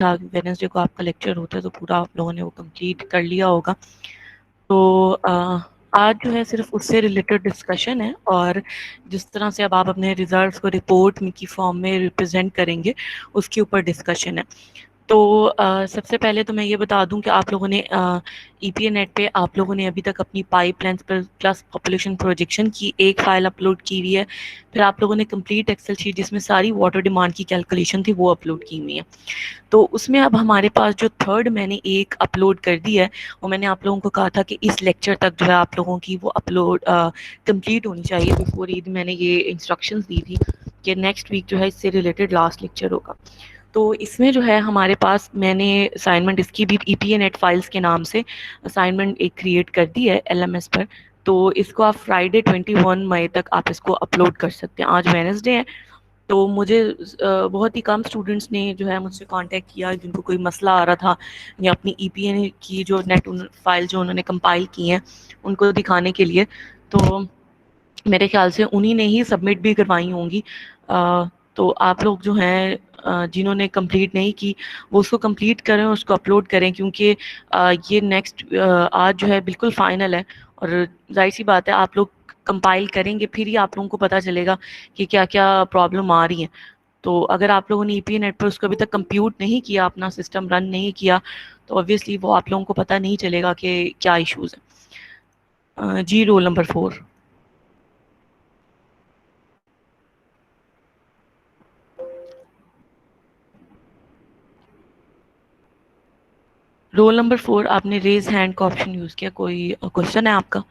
था वेडनेसडे को आपका लेक्चर होता है तो पूरा आप लोगों ने वो कंप्लीट कर लिया होगा। तो आज जो है सिर्फ उससे रिलेटेड डिस्कशन है और जिस तरह से अब आप अपने रिजल्ट्स को रिपोर्ट की फॉर्म में रिप्रेजेंट करेंगे उसके ऊपर डिस्कशन है। तो सबसे पहले तो मैं ये बता दूं कि आप लोगों ने ईपीए नेट पे आप लोगों ने अभी तक अपनी पाइपलाइंस पर प्लस पॉपुलेशन प्रोजेक्शन की एक फाइल अपलोड की हुई है। फिर आप लोगों ने कंप्लीट एक्सेल शीट जिसमें सारी वाटर डिमांड की कैलकुलेशन थी वो अपलोड की हुई है। तो उसमें अब हमारे पास जो थर्ड मैंने एक अपलोड कर दी है वो मैंने आप लोगों को कहा था कि इस लेक्चर तक जो है आप लोगों की वो अपलोड कंप्लीट होनी चाहिए। बिफोर ईद मैंने ये इंस्ट्रक्शंस दी थी कि नेक्स्ट वीक जो है इससे रिलेटेड लास्ट लेक्चर होगा। तो इसमें जो है हमारे पास मैंने असाइनमेंट इसकी भी ईपीए नेट फाइल्स के नाम से असाइनमेंट एक क्रिएट कर दी है एलएमएस पर। तो इसको आप फ्राइडे 21 मई तक आप इसको अपलोड कर सकते हैं। आज वेडनेसडे है तो मुझे बहुत ही कम स्टूडेंट्स ने जो है मुझसे कांटेक्ट किया जिनको कोई मसला आ रहा था या अपनी ईपीए की जो नेट फाइल जो उन्होंने कंपाइल की हैं उनको दिखाने के लिए। तो मेरे ख्याल से उन्हीं ने ही सबमिट भी करवाई होंगी। तो आप लोग जो हैं जिन्होंने कंप्लीट नहीं की वो उसको कंप्लीट करें उसको अपलोड करें क्योंकि ये नेक्स्ट आज जो है बिल्कुल फाइनल है। और जाहिर सी बात है आप लोग कंपाइल करेंगे फिर ही आप लोगों को पता चलेगा कि क्या क्या प्रॉब्लम आ रही है। तो अगर आप लोगों ने ईपीए नेट पर उसको अभी तक कंप्यूट नहीं किया अपना सिस्टम रन नहीं किया तो ऑब्वियसली वो आप लोगों को पता नहीं चलेगा कि क्या इश्यूज है। जी रोल नंबर 4। रोल नंबर 4 आपने रेज हैंड का ऑप्शन यूज किया। कोई क्वेश्चन है आपका?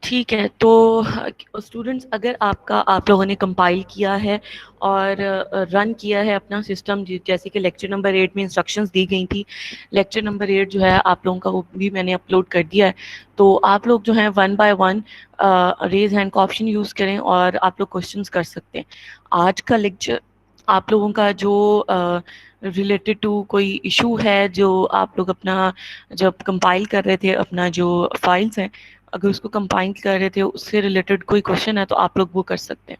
ठीक है तो स्टूडेंट्स अगर आपका आप लोगों ने कंपाइल किया है और रन किया है अपना सिस्टम जैसे कि लेक्चर नंबर 8 में इंस्ट्रक्शंस दी गई थी। लेक्चर नंबर 8 जो है आप लोगों का वो भी मैंने अपलोड कर दिया है। तो आप लोग जो है 1 बाय 1 रेज हैंड का ऑप्शन यूज़ करें और आप लोग क्वेश्चंस कर सकते हैं। आज का लेक्चर आप लोगों का जो रिलेटेड टू कोई इशू है जो आप लोग अपना जब कंपाइल कर रहे थे अपना जो फाइल्स हैं अगर उसको कंपाइल कर रहे थे उससे रिलेटेड कोई क्वेश्चन है तो आप लोग वो कर सकते हैं।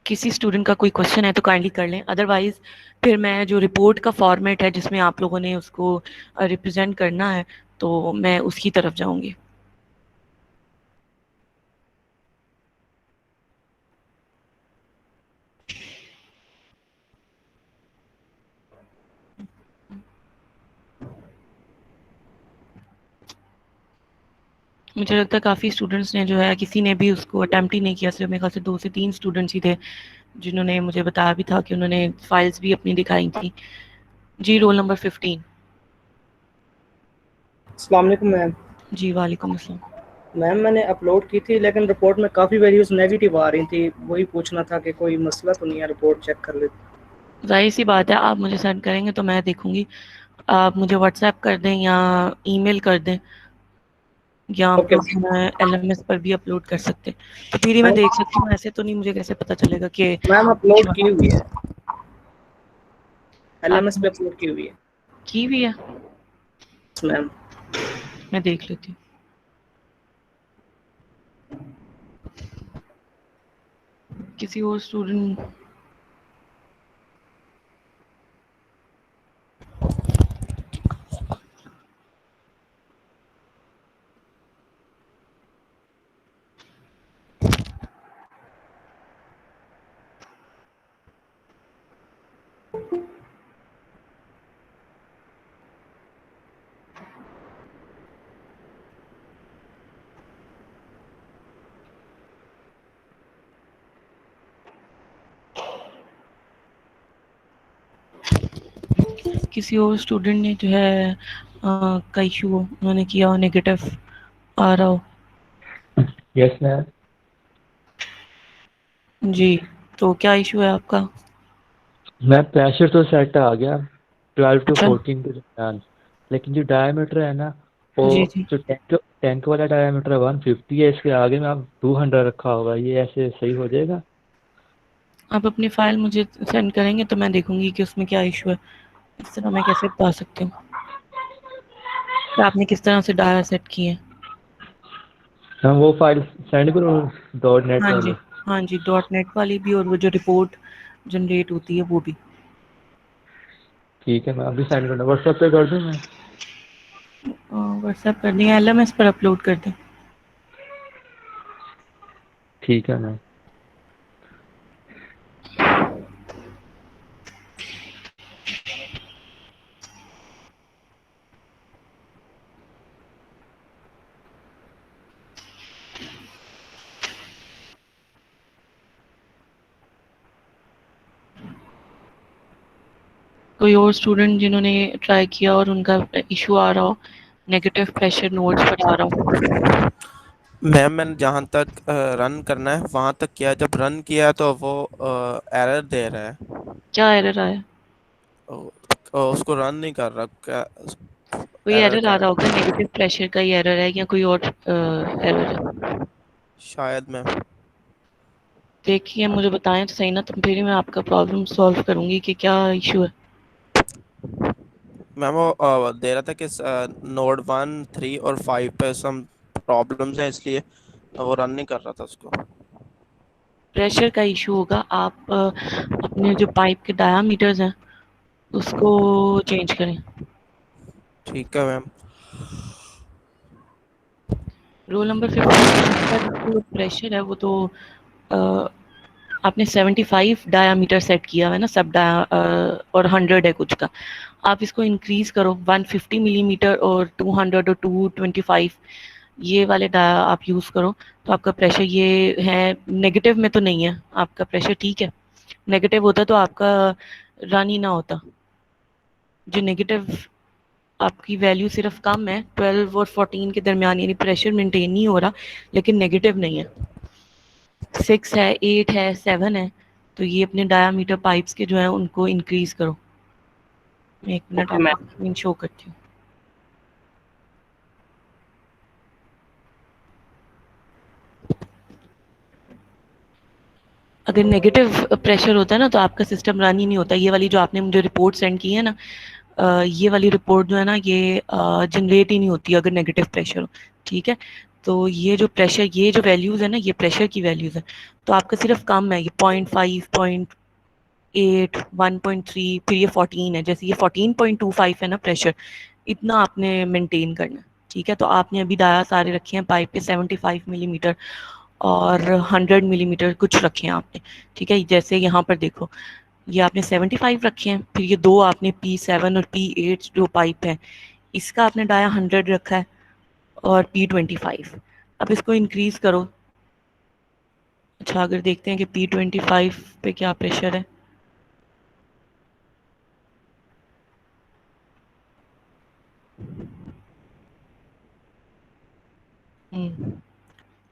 किसी स्टूडेंट का कोई क्वेश्चन है तो काइंडली कर लें अदरवाइज फिर मैं जो रिपोर्ट का फॉर्मेट है जिसमें आप लोगों ने उसको रिप्रेजेंट करना है तो मैं उसकी तरफ जाऊंगी। मुझे लगता है काफ़ी स्टूडेंट्स ने जो है किसी ने भी उसको अटैम्प्ट ही नहीं किया। सिर्फ मेरे ख्याल से 2 से 3 स्टूडेंट्स ही थे जिन्होंने मुझे बताया भी था कि उन्होंने फाइल्स भी अपनी दिखाई थी। जी रोल नंबर 15। अस्सलाम वालेकुम मैम। जी वालेकुम अस्सलाम। मैम मैंने अपलोड की थी लेकिन रिपोर्ट में काफ़ी वैल्यूज़ नेगेटिव आ रही थी, वही पूछना था कि कोई मसला तो नहीं है, रिपोर्ट चेक कर लेते। जाहिर सी बात है आप मुझे सेंड करेंगे तो मैं देखूंगी। आप मुझे व्हाट्सएप कर दें या ईमेल कर दें या आप ओके लोग जो है एलएमएस पर भी अपलोड कर सकते हैं तो फिर ही मैं मैम। देख सकती हूँ। ऐसे तो नहीं मुझे कैसे पता चलेगा कि मैम अपलोड की हुई है, एलएमएस पे आपने अपलोड की हुई है की भी है। मैम। मैं देख लेती हूँ। किसी और स्टूडेंट किसी और स्टूडेंट ने जो है का इशू हो उन्होंने किया हो नेगेटिव आ रहा हो। Yes ma'am. जी तो क्या इशू है आपका? मैम प्रेशर तो सेट आ गया 12 टू अच्छा 14 के दरमियान, लेकिन जो डायमीटर है ना वो जी जी जो टैंक वाला डायमीटर 150 है, इसके आगे में आप 200 रखा होगा, ये ऐसे सही हो जाएगा? आप अपनी फाइल मुझे सेंड करेंगे तो मैं देखूंगी कि उसमें क्या इशू है। इस तरह मैं कैसे बता सकती हूँ। तो आपने किस तरह से डाया सेट किए हैं? हम वो फाइल सेंड करो .net हाँ जी, वाली। हाँ जी, .net वाली भी और वो जो रिपोर्ट जनरेट होती है वो भी। ठीक है, मैं अभी सेंड करना, व्हाट्सएप पे कर दूँ मैं? व्हाट्सएप कर दिया, LMS पर अपलोड कर दें। ठीक है मैम। कोई और स्टूडेंट जिन्होंने ट्राई किया और उनका इशू आ रहा हो, नेगेटिव प्रेशर नोट्स पर आ रहा हो? मैम मैंने जहाँ तक रन करना है वहाँ तक किया, जब रन किया तो वो एरर दे रहा है। क्या एरर आया? उसको रन नहीं कर रहा, क्या कोई एरर एरर आ कर रहा होगा, रहा है नेगेटिव प्रेशर का ही एरर है या कोई और एरर है? शायद। मैम देखिए मुझे बताएं तो सही ना, तो फिर ही मैं आपका प्रॉब्लम सॉल्व करूंगी कि क्या इशू है। मैम वो दे रहा था कि नोड 1, 3 और 5 पे सम प्रॉब्लम्स हैं, इसलिए वो रन नहीं कर रहा था उसको। प्रेशर का इशू होगा। आप अपने जो पाइप के डायामीटर्स हैं उसको चेंज करें। ठीक है मैम। रोल नंबर 15 का जो प्रेशर है वो तो अ, आपने 75 डायामीटर सेट किया है ना, सब और 100 है कुछ का। आप इसको इंक्रीज करो 150 मिलीमीटर और 200 और 225, ये वाले डाया आप यूज़ करो। तो आपका प्रेशर ये है, नेगेटिव में तो नहीं है, आपका प्रेशर ठीक है। नेगेटिव होता तो आपका रन ही ना होता। जो नेगेटिव आपकी वैल्यू सिर्फ कम है 12 और 14 के दरमियान, यानी प्रेशर मेंटेन नहीं हो रहा, लेकिन नेगेटिव नहीं है। 6 है, 8 है, 7 है, तो ये अपने डायामीटर पाइप्स के जो है उनको इंक्रीज करो। मैं 1 मिनट ओके मैम। आपको स्क्रीन शो करती हूँ। अगर नेगेटिव प्रेशर होता है ना तो आपका सिस्टम रन ही नहीं होता। ये वाली जो आपने मुझे रिपोर्ट सेंड की है ना, ये वाली रिपोर्ट जो है ना ये जनरेट ही नहीं होती अगर नेगेटिव प्रेशर हो। ठीक है, तो ये जो प्रेशर, ये जो वैल्यूज है ना, ये प्रेशर की वैल्यूज है। तो आपका सिर्फ कम है, ये 0.5, 0.8, 1.3, फिर ये 14 है। जैसे ये 14.25 है ना प्रेशर, इतना आपने मेंटेन करना है। ठीक है, तो आपने अभी डाया सारे रखे हैं पाइप के 75 मिलीमीटर और 100 मिलीमीटर कुछ रखे हैं आपने। ठीक है, जैसे यहाँ पर देखो, ये आपने 75 रखे हैं, फिर ये दो आपने P7 और P8 जो पाइप है इसका आपने डाया 100 रखा है, और P25। अब इसको इंक्रीज करो। अच्छा, अगर देखते हैं कि P25 पे क्या प्रेशर है।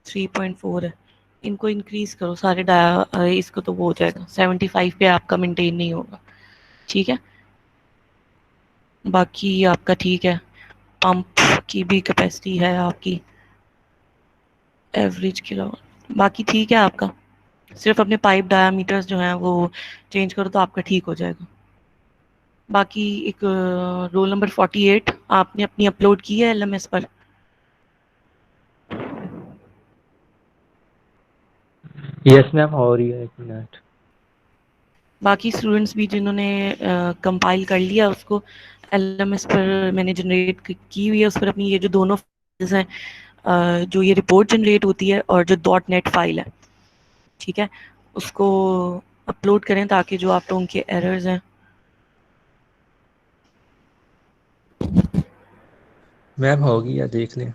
3.4 है। इनको इंक्रीज करो सारे डाया, इसको तो वो हो जाएगा 75 पे, आपका मेंटेन नहीं होगा। ठीक है, बाकी आपका ठीक है। पंप की भी कैपेसिटी है आपकी एवरेज किलो, बाकी ठीक है आपका। सिर्फ अपने पाइप डायामीटर्स जो हैं वो चेंज करो तो आपका ठीक हो जाएगा। बाकी एक रोल नंबर 48 आपने अपनी अपलोड की है LMS पर? यस मैम, हो रही है, 1 मिनट। बाकी स्टूडेंट्स भी जिन्होंने कंपाइल कर लिया उसको, LMS पर मैंने जनरेट की हुई है उस पर अपनी ये जो दोनों फाइल्स हैं, जो ये रिपोर्ट जनरेट होती है और जो .net फाइल है, ठीक है, उसको अपलोड करें ताकि जो आप लोगों के एरर्स हैं। मैम हो गई या देख लें?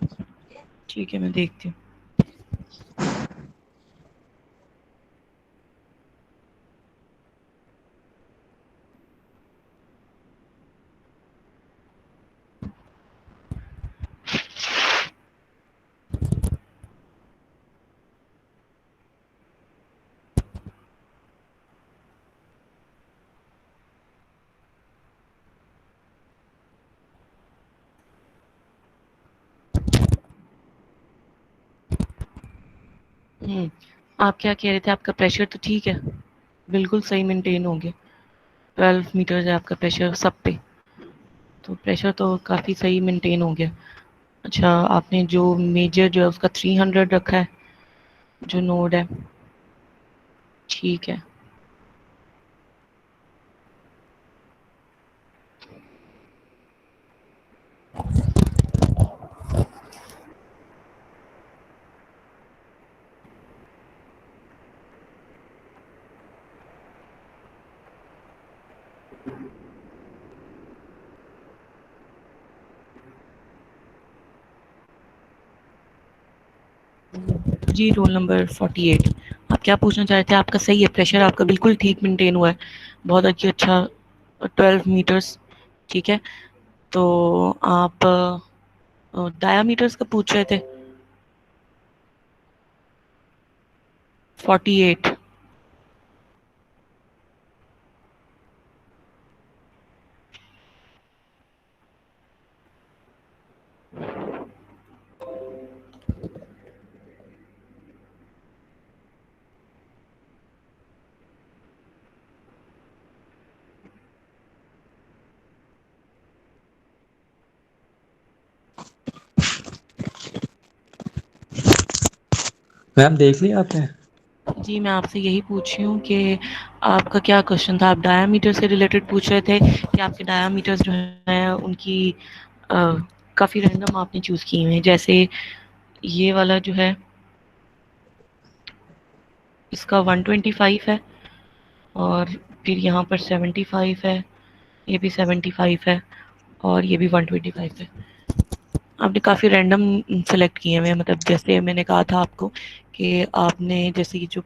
ठीक है, मैं देखती हूँ। आप क्या कह रहे थे? आपका प्रेशर तो ठीक है, बिल्कुल सही मेंटेन हो गया। 12 मीटर है आपका प्रेशर सब पे। तो प्रेशर तो काफ़ी सही मेंटेन हो गया। अच्छा, आपने जो मेजर जो है उसका 300 रखा है, जो नोड है, ठीक है। जी, रोल नंबर 48। आप क्या पूछना चाह रहे थे? आपका सही है, प्रेशर आपका बिल्कुल ठीक मेंटेन हुआ है, बहुत अच्छा 12 मीटर्स, ठीक है। तो आप डायामीटर्स का पूछ रहे थे? 48। मैम देख लिया आपने? जी, मैं आपसे यही पूछ रही हूँ कि आपका क्या क्वेश्चन था? आप डायामीटर से रिलेटेड पूछ रहे थे कि आपके डायामीटर्स जो हैं उनकी काफ़ी रैंडम आपने चूज़ किए हुए हैं। जैसे ये वाला जो है, इसका 125 है, और फिर यहाँ पर 75 है, ये भी 75 है, और ये भी 125 है। आपने काफ़ी रैंडम सेलेक्ट किए हुए हैं, मतलब जैसे मैंने कहा था आपको कि आपने जैसे ये जो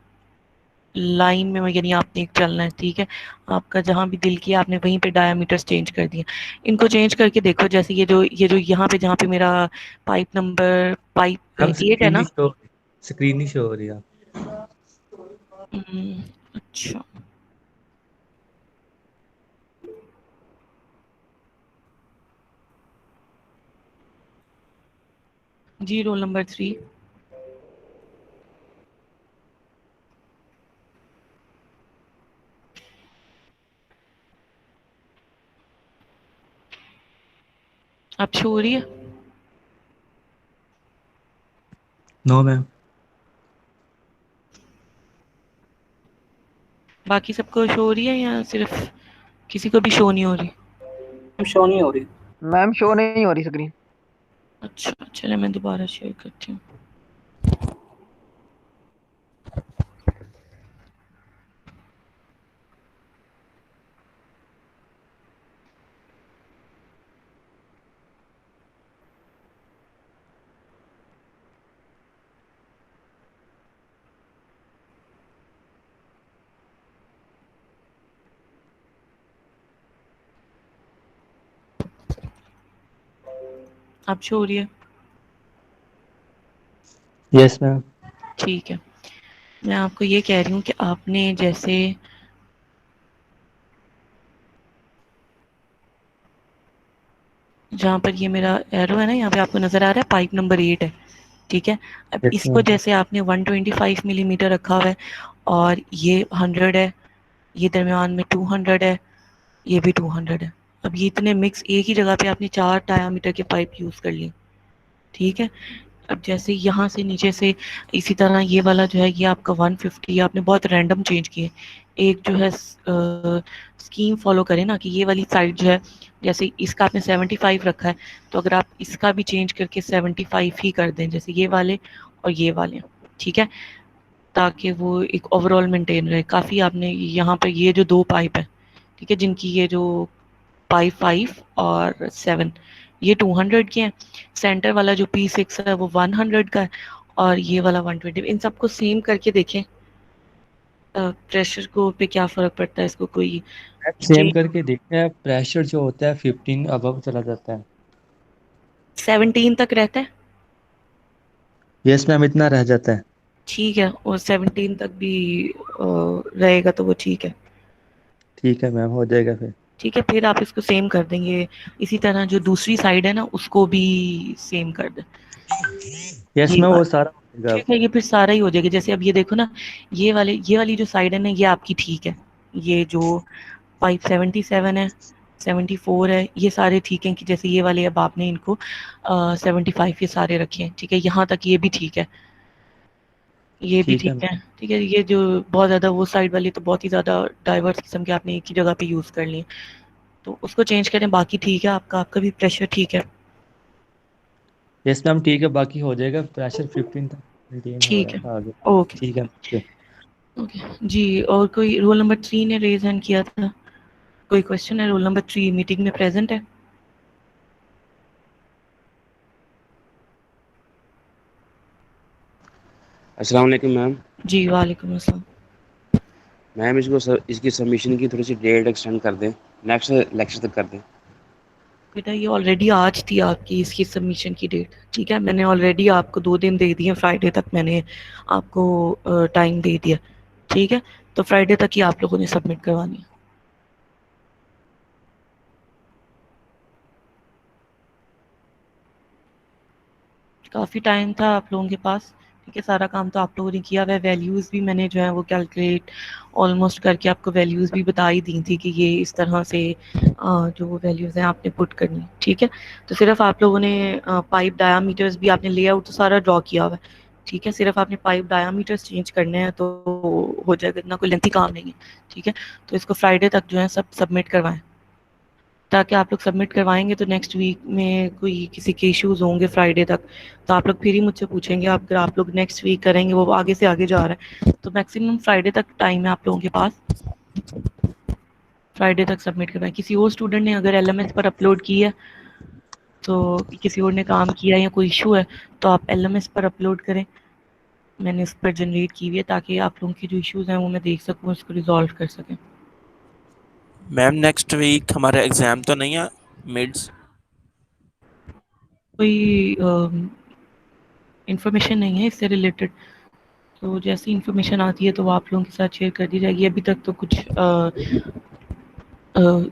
लाइन में यानी आपने एक चलना है, ठीक है। आपका जहाँ भी दिल किया आपने वहीं पे डायामीटर्स चेंज कर दिया। इनको चेंज करके देखो, जैसे ये जो यहाँ पे जहाँ पे मेरा पाइप हम 8 है स्क्रीन ना। नहीं शो स्क्रीन नहीं शो हो रही है। अच्छा, जी, रोल नंबर 3। आप शो हो रही है? No ma'am. बाकी सबको शो हो रही है या सिर्फ किसी को भी शो नहीं हो रही? शो नहीं हो रही। मैम शो नहीं हो रही स्क्रीन। अच्छा, चले मैं दोबारा शेयर करती हूँ। आप शो हो रही है? Yes ma'am. ठीक है। मैं आपको ये कह रही हूँ कि आपने जैसे जहाँ पर ये मेरा एरो है ना, यहाँ पे आपको नज़र आ रहा है पाइप नंबर 8 है, ठीक है। अब यस इसको मैम। जैसे आपने 125 मिलीमीटर रखा हुआ है, और ये 100 है, ये दरमियान में 200 है, ये भी 200 है। अब ये इतने मिक्स एक ही जगह पे आपने 4 डायामीटर के पाइप यूज़ कर लिए, ठीक है। अब जैसे यहाँ से नीचे से इसी तरह ये वाला जो है ये आपका 150, आपने बहुत रैंडम चेंज किए। एक जो है स्कीम फॉलो करें ना, कि ये वाली साइड जो है, जैसे इसका आपने 75 रखा है, तो अगर आप इसका भी चेंज करके 75 ही कर दें, जैसे ये वाले और ये वाले, ठीक है, ताकि वो एक ओवरऑल मेंटेन रहे। काफ़ी आपने यहाँ पे ये जो 2 पाइप है, ठीक है, जिनकी ये जो पाई 5 और 7 ये 200 के हैं। सेंटर वाला जो P6 है वो 100 का है, और ये वाला 120। इन सबको सेम करके देखें, प्रेशर को पे क्या फ़र्क पड़ता है, इसको कोई सेम चेंज। करके देखते हैं, प्रेशर जो होता है 15 अबव चला जाता है। 17 तक रहता है, यस मैम, इतना रह जाता है। ठीक है, और 17 तक भी रहेगा तो वो ठीक है। ठीक है मैम, हो जाएगा फिर। ठीक है, फिर आप इसको सेम कर देंगे। इसी तरह जो दूसरी साइड है ना उसको भी सेम कर दें। यस ये मैम, वो बात सारा हो जाएगा अब। ठीक है, ये फिर सारा ही हो जाएगा। जैसे अब ये देखो ना, ये वाली जो साइड है ना, ये आपकी ठीक है। ये जो 577 है, 74 है, ये सारे ठीक हैं कि जैसे ये वाले अब आपने इनको 75 ये सारे रखे हैं, ठीक है, यहाँ तक ये भी ठीक है, ये भी ठीक है। ठीक है, ठीक है। ये जो बहुत ज़्यादा वो साइड वाली तो बहुत ही ज़्यादा डाइवर्स किस्म के आपने एक ही जगह पे यूज़ कर लिए, तो उसको चेंज करें, बाकी ठीक है, आपका भी प्रेशर ठीक है। यस मैम ठीक है, बाकी हो जाएगा, प्रेशर 15 तक मेंटेन हो ठीक रहा है, था आगे। ओके ठीक है ओके। ओके जी। और कोई रोल नंबर 3 ने रेज हैंड किया था, कोई क्वेश्चन है? रोल नंबर 3 मीटिंग में प्रेजेंट है? अस्सलाम वालेकुम मैम। जी वालेकुम अस्सलाम। मैम इसकी सबमिशन की थोड़ी सी डेट एक्सटेंड कर दें, नेक्स्ट लेक्चर तक कर दें। बेटा ये ऑलरेडी आज थी आपकी इसकी सबमिशन की डेट, ठीक है, मैंने ऑलरेडी आपको 2 दिन दे दिए, फ्राइडे तक मैंने आपको टाइम दे दिया, ठीक है, तो फ्राइडे तक ही आप लोगों ने सबमिट करवानी है। काफ़ी टाइम था आप लोगों के पास, ठीक है, सारा काम तो आप लोगों ने किया हुआ है, वैल्यूज़ भी मैंने जो है वो कैलकुलेट ऑलमोस्ट करके आपको वैल्यूज़ भी बता ही दी थी कि ये इस तरह से जो वैल्यूज़ हैं आपने पुट करनी, ठीक है। तो सिर्फ आप लोगों ने पाइप डायामीटर्स भी आपने लेआउट तो सारा ड्रॉ किया हुआ है, ठीक है, सिर्फ आपने पाइप डायामीटर्स चेंज करने हैं तो हो जाएगा, इतना कोई लेंथी काम नहीं है, ठीक है। तो इसको फ्राइडे तक जो है सब सबमिट करवाएं, ताकि आप लोग सबमिट करवाएंगे तो नेक्स्ट वीक में कोई किसी के इश्यूज होंगे फ्राइडे तक, तो आप लोग फिर ही मुझसे पूछेंगे, अगर आप लोग नेक्स्ट वीक करेंगे वो आगे से आगे जा रहा है, तो मैक्सिमम फ्राइडे तक टाइम है आप लोगों के पास, फ्राइडे तक सबमिट करवाएं। किसी और स्टूडेंट ने अगर LMS पर अपलोड की है तो किसी और ने काम किया है या कोई इशू है तो आप LMS पर अपलोड करें, मैंने इस पर जनरेट की हुई है ताकि आप लोगों के जो इश्यूज हैं वो मैं देख सकूँ, उसको रिजॉल्व कर सकें। मैम नेक्स्ट वीक हमारे एग्जाम तो नहीं है मिड्स? कोई इंफॉर्मेशन नहीं है इससे रिलेटेड, तो जैसी इंफॉर्मेशन आती है तो वो आप लोगों के साथ शेयर कर दी जाएगी। अभी तक तो कुछ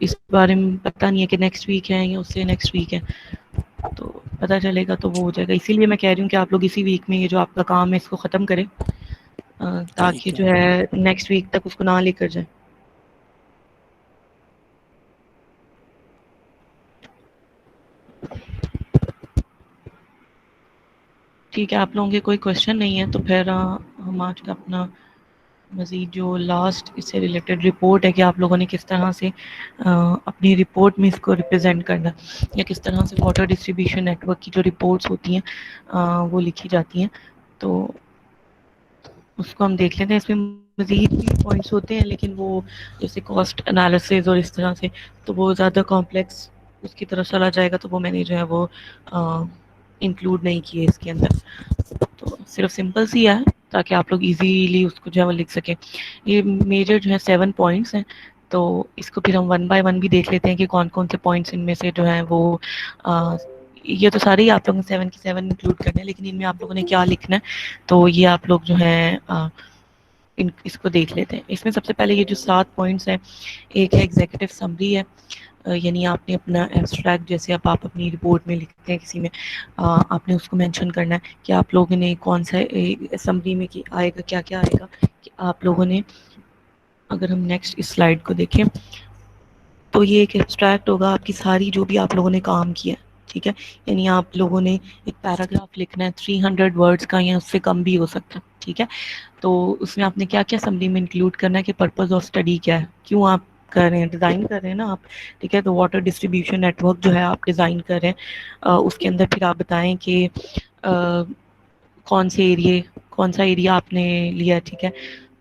इस बारे में पता नहीं है कि नेक्स्ट वीक है या उससे नेक्स्ट वीक है, तो पता चलेगा तो वो हो जाएगा, इसीलिए मैं कह रही हूँ कि आप लोग इसी वीक में ये जो आपका काम है इसको ख़त्म करें, ताकि ठीक जो है। है नेक्स्ट वीक तक उसको ना लेकर जाए। ठीक है, आप लोगों के कोई क्वेश्चन नहीं है तो फिर हम आज का अपना मज़ीद जो लास्ट इससे रिलेटेड रिपोर्ट है कि आप लोगों ने किस तरह से अपनी रिपोर्ट में इसको रिप्रेजेंट करना या किस तरह से वाटर डिस्ट्रीब्यूशन नेटवर्क की जो रिपोर्ट्स होती हैं वो लिखी जाती हैं, तो उसको हम देख लेते हैं। इसमें मज़ीद भी पॉइंट्स होते हैं लेकिन वो जैसे कॉस्ट एनालिसिस और इस तरह से तो वो ज़्यादा कॉम्प्लेक्स उसकी तरफ चला जाएगा, तो वो मैंने जो है वो इंक्लूड नहीं किए इसके अंदर, तो सिर्फ सिंपल सी है ताकि आप लोग इजीली उसको जो है वो लिख सकें। ये मेजर जो है 7 पॉइंट्स हैं, तो इसको फिर हम 1 बाय 1 भी देख लेते हैं कि कौन कौन से पॉइंट्स इनमें से जो हैं वो ये तो सारे ही आप लोगों ने 7 की 7 इंक्लूड करने हैं, लेकिन इनमें आप लोगों ने क्या लिखना है तो ये आप लोग जो हैं इसको देख लेते हैं। इसमें सबसे पहले ये जो 7 पॉइंट्स हैं, एक है एग्जीक्यूटिव समरी है, यानी आपने अपना एब्स्ट्रैक्ट जैसे आप अपनी रिपोर्ट में लिखते हैं किसी में, आपने उसको मेंशन करना है कि आप लोगों ने कौन सा समरी में कि आएगा, क्या क्या आएगा कि आप लोगों ने, अगर हम नेक्स्ट इस स्लाइड को देखें तो ये एक एब्स्ट्रैक्ट होगा आपकी सारी जो भी आप लोगों ने काम किया, ठीक है, यानी आप लोगों ने एक पैराग्राफ लिखना है 300 वर्ड्स का या उससे कम भी हो सकता है, ठीक है, तो उसमें आपने क्या क्या समरी में इंक्लूड करना है कि पर्पस ऑफ स्टडी क्या है, क्यों आप कर रहे हैं, डिज़ाइन कर रहे हैं ना आप, ठीक है, तो वाटर डिस्ट्रीब्यूशन नेटवर्क जो है आप डिज़ाइन कर रहे हैं, उसके अंदर फिर आप बताएं कि कौन सा एरिया आपने लिया, ठीक है,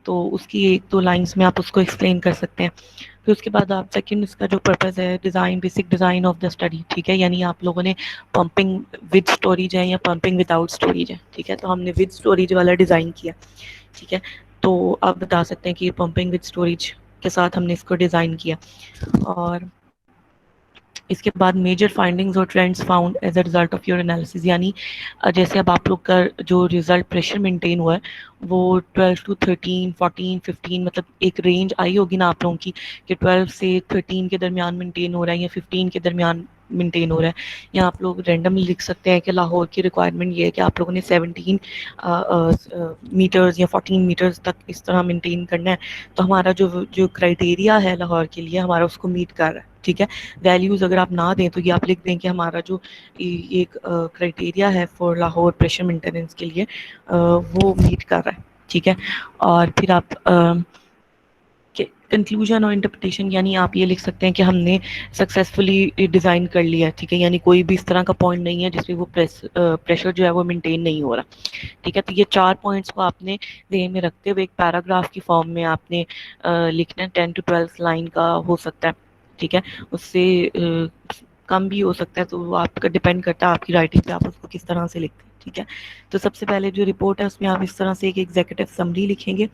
तो उसकी 1-2 लाइंस में आप उसको एक्सप्लेन कर सकते हैं। फिर उसके बाद आप सेकंड इसका जो पर्पस है design, basic design of the study, ठीक है, यानी आप लोगों ने पंपिंग विद स्टोरेज है या पंपिंग विदाउट स्टोरेज है, ठीक है, तो हमने विद स्टोरेज वाला डिज़ाइन किया, ठीक है, तो आप बता सकते हैं कि पंपिंग विद स्टोरेज के साथ हमने इसको डिज़ाइन किया। और इसके बाद मेजर फाइंडिंग्स और trends found as a result of your analysis, यानी जैसे अब आप लोग का जो रिजल्ट प्रेशर मेंटेन हुआ है वो 12 to 13, 14, 15 मतलब एक रेंज आई होगी ना आप लोगों की कि 12 से 13 के दरमियान मेंटेन हो रहा है या 15 के दरमियान मेंटेन हो रहा है, या आप लोग रैंडमली लिख सकते हैं कि लाहौर की रिक्वायरमेंट ये है कि आप लोगों ने 17 मीटर्स या 14 मीटर्स तक इस तरह मेंटेन करना है। तो हमारा जो जो क्राइटेरिया है लाहौर के लिए हमारा उसको मीट कर रहा है, ठीक है। वैल्यूज़ अगर आप ना दें तो ये आप लिख दें कि हमारा जो एक क्राइटेरिया है फॉर लाहौर प्रेशर मेंटेनेंस के लिए वो मीट कर रहा है, ठीक है। और फिर आप कंक्लूजन और इंटरप्रिटेशन यानी आप ये लिख सकते हैं कि हमने सक्सेसफुली डिज़ाइन कर लिया, ठीक है, यानी कोई भी इस तरह का पॉइंट नहीं है जिसमें वो प्रेशर जो है वो मेंटेन नहीं हो रहा, ठीक है। तो ये 4 पॉइंट्स को आपने ध्यान में रखते हुए एक पैराग्राफ की फॉर्म में आपने लिखना है। 10 to 12 लाइन का हो सकता है, ठीक है, उससे कम भी हो सकता है, तो वो आपका डिपेंड करता है आपकी राइटिंग पे, आप उसको किस तरह से लिखते हैं, ठीक है। तो सबसे पहले जो रिपोर्ट है उसमें आप इस तरह से एक एग्जीक्यूटिव समरी लिखेंगे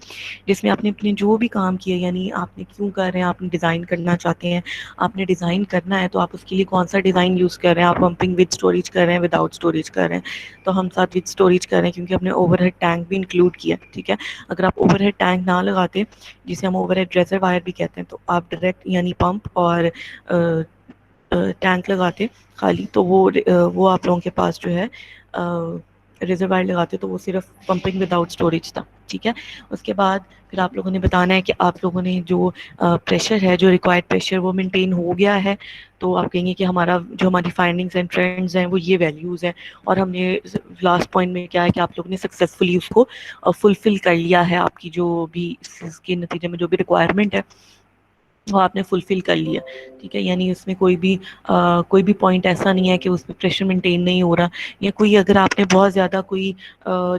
जिसमें आपने अपने जो भी काम किए, यानी आपने क्यों कर रहे हैं, आपने डिज़ाइन करना चाहते हैं, आपने डिज़ाइन करना है तो आप उसके लिए कौन सा डिज़ाइन यूज़ कर रहे हैं, आप पंपिंग विद स्टोरेज कर रहे हैं, विदाउट स्टोरेज कर रहे हैं। तो हम साथ विद स्टोरेज कर रहे हैं क्योंकि हमने ओवरहेड टैंक भी इंक्लूड किया, ठीक है। अगर आप ओवरहेड टैंक ना लगाते, जिसे हम ओवरहेड रेजरवायर भी कहते हैं, तो आप डायरेक्ट यानी पंप और टैंक लगाते खाली, तो वो आप लोगों के पास जो है रिजर्वायर लगाते तो वो सिर्फ पंपिंग विदाउट स्टोरेज था, ठीक है। उसके बाद फिर आप लोगों ने बताना है कि आप लोगों ने जो प्रेशर है, जो रिक्वायर्ड प्रेशर वो मेंटेन हो गया है। तो आप कहेंगे कि हमारी फाइंडिंग्स एंड ट्रेंड्स हैं वो ये वैल्यूज़ हैं, और हमने लास्ट पॉइंट में क्या है कि आप लोगों ने सक्सेसफुली उसको फुलफिल कर लिया है, आपकी जो भी इसके नतीजे में जो भी रिक्वायरमेंट है वो आपने फुलफिल कर लिया, ठीक है। यानी उसमें कोई भी पॉइंट ऐसा नहीं है कि उसमें प्रेशर मेंटेन नहीं हो रहा, या कोई अगर आपने बहुत ज़्यादा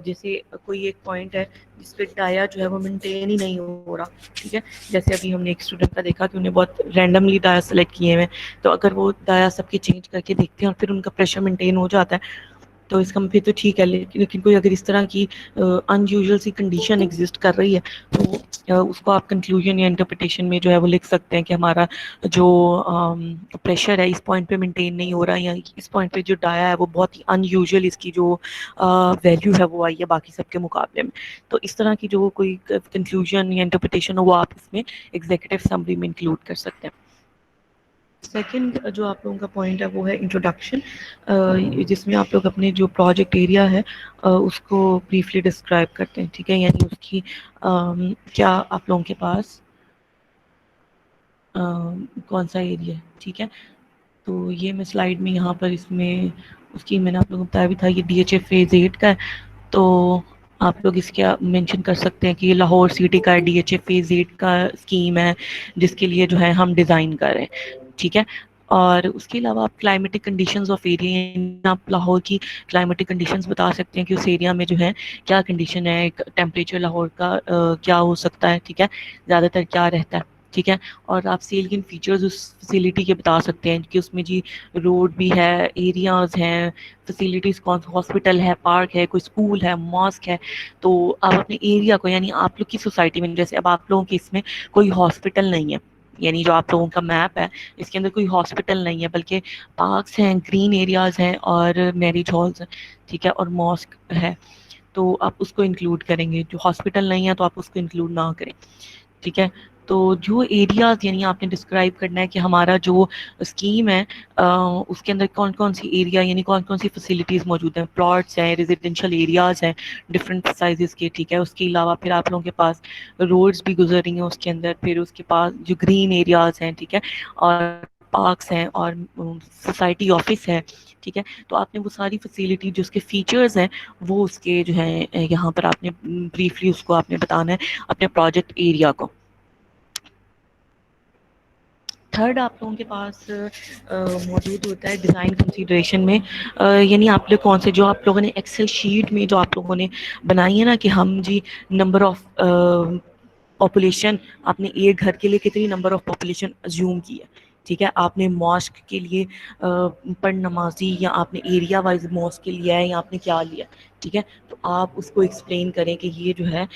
जैसे कोई एक पॉइंट है जिस पे डाया जो है वो मेंटेन ही नहीं हो रहा, ठीक है। जैसे अभी हमने एक स्टूडेंट का देखा कि उन्हें बहुत रैंडमली डाया सेलेक्ट किए हुए, तो अगर वो डाया सबके चेंज करके देखते हैं और फिर उनका प्रेशर मेंटेन हो जाता है तो इसका फिर तो ठीक है, लेकिन कोई अगर इस तरह की अनयूजुअल सी कंडीशन एग्जिस्ट कर रही है तो उसको आप कंक्लूजन या इंटरप्रिटेशन में जो है वो लिख सकते हैं कि हमारा जो प्रेशर है इस पॉइंट पे मेंटेन नहीं हो रहा, या इस पॉइंट पे जो डाया है वो बहुत ही अनयूजुअल इसकी जो वैल्यू है वो आई है बाकी सबके मुकाबले में। तो इस तरह की जो कोई कंक्लूजन या इंटरप्रिटेशन हो वो आप इसमें एग्जीक्यूटिव समरी में इंक्लूड कर सकते हैं। सेकंड जो आप लोगों का पॉइंट है वो है इंट्रोडक्शन, जिसमें आप लोग अपने जो प्रोजेक्ट एरिया है उसको ब्रीफली डिस्क्राइब करते हैं, ठीक है। यानी उसकी क्या आप लोगों के पास कौन सा एरिया है, ठीक है। तो ये मैं स्लाइड में यहाँ पर इसमें उसकी मैंने आप लोगों को बताया भी था, ये DHA फेज़ 8 का है। तो आप लोग इसके मेंशन कर सकते हैं कि ये लाहौर सिटी का DHA फेज़ 8 का स्कीम है जिसके लिए जो है हम डिज़ाइन कर रहे हैं, ठीक है। और उसके अलावा आप क्लाइमेटिक कंडीशंस ऑफ एरिया, आप लाहौर की क्लाइमेटिक कंडीशंस बता सकते हैं कि उस एरिया में जो है क्या कंडीशन है, टेम्परेचर लाहौर का क्या हो सकता है, ठीक है, ज़्यादातर क्या रहता है, ठीक है। और आप सेलिएंट फीचर्स उस फैसिलिटी के बता सकते हैं कि उसमें जी रोड भी है, एरियाज़ हैं, फैसिलिटीज़ कौन सा हॉस्पिटल है, पार्क है, कोई स्कूल है, मॉस्क है। तो आप अपने एरिया को, यानी आप लोग की सोसाइटी में, जैसे अब आप लोगों के इसमें कोई हॉस्पिटल नहीं है, यानी जो आप लोगों का मैप है इसके अंदर कोई हॉस्पिटल नहीं है बल्कि पार्क्स हैं, ग्रीन एरियाज़ हैं और मैरिज हॉल्स हैं, ठीक है, और मॉस्क है। तो आप उसको इंक्लूड करेंगे, जो हॉस्पिटल नहीं है तो आप उसको इंक्लूड ना करें, ठीक है। तो जो एरियाज़ यानी आपने डिस्क्राइब करना है कि हमारा जो स्कीम है उसके अंदर कौन कौन सी एरिया यानी कौन कौन सी फैसिलिटीज़ मौजूद हैं, प्लॉट्स हैं, रेजिडेंशियल एरियाज़ हैं डिफरेंट साइजेस के, ठीक है। उसके अलावा फिर आप लोगों के पास रोड्स भी गुजर रही हैं उसके अंदर, फिर उसके पास जो ग्रीन एरियाज़ हैं, ठीक है, और पार्क्स हैं और सोसाइटी ऑफिस है, ठीक है। तो आपने वो सारी फैसिलिटी जो उसके फीचर्स हैं वो उसके जो है यहाँ पर आपने ब्रीफली उसको आपने बताना है अपने प्रोजेक्ट एरिया को। थर्ड आप लोगों के पास मौजूद होता है डिज़ाइन कंसीडरेशन में, यानी आप लोग कौन से जो आप लोगों ने एक्सेल शीट में जो आप लोगों ने बनाई है ना कि हम जी नंबर ऑफ पॉपुलेशन, आपने एक घर के लिए कितनी नंबर ऑफ पॉपुलेशन अज्यूम की है, ठीक है। आपने मॉस्क के लिए पर नमाजी या आपने एरिया वाइज मॉस्क के लिया है या आपने क्या लिया, ठीक है। तो आप उसको एक्सप्लेन करें कि ये जो है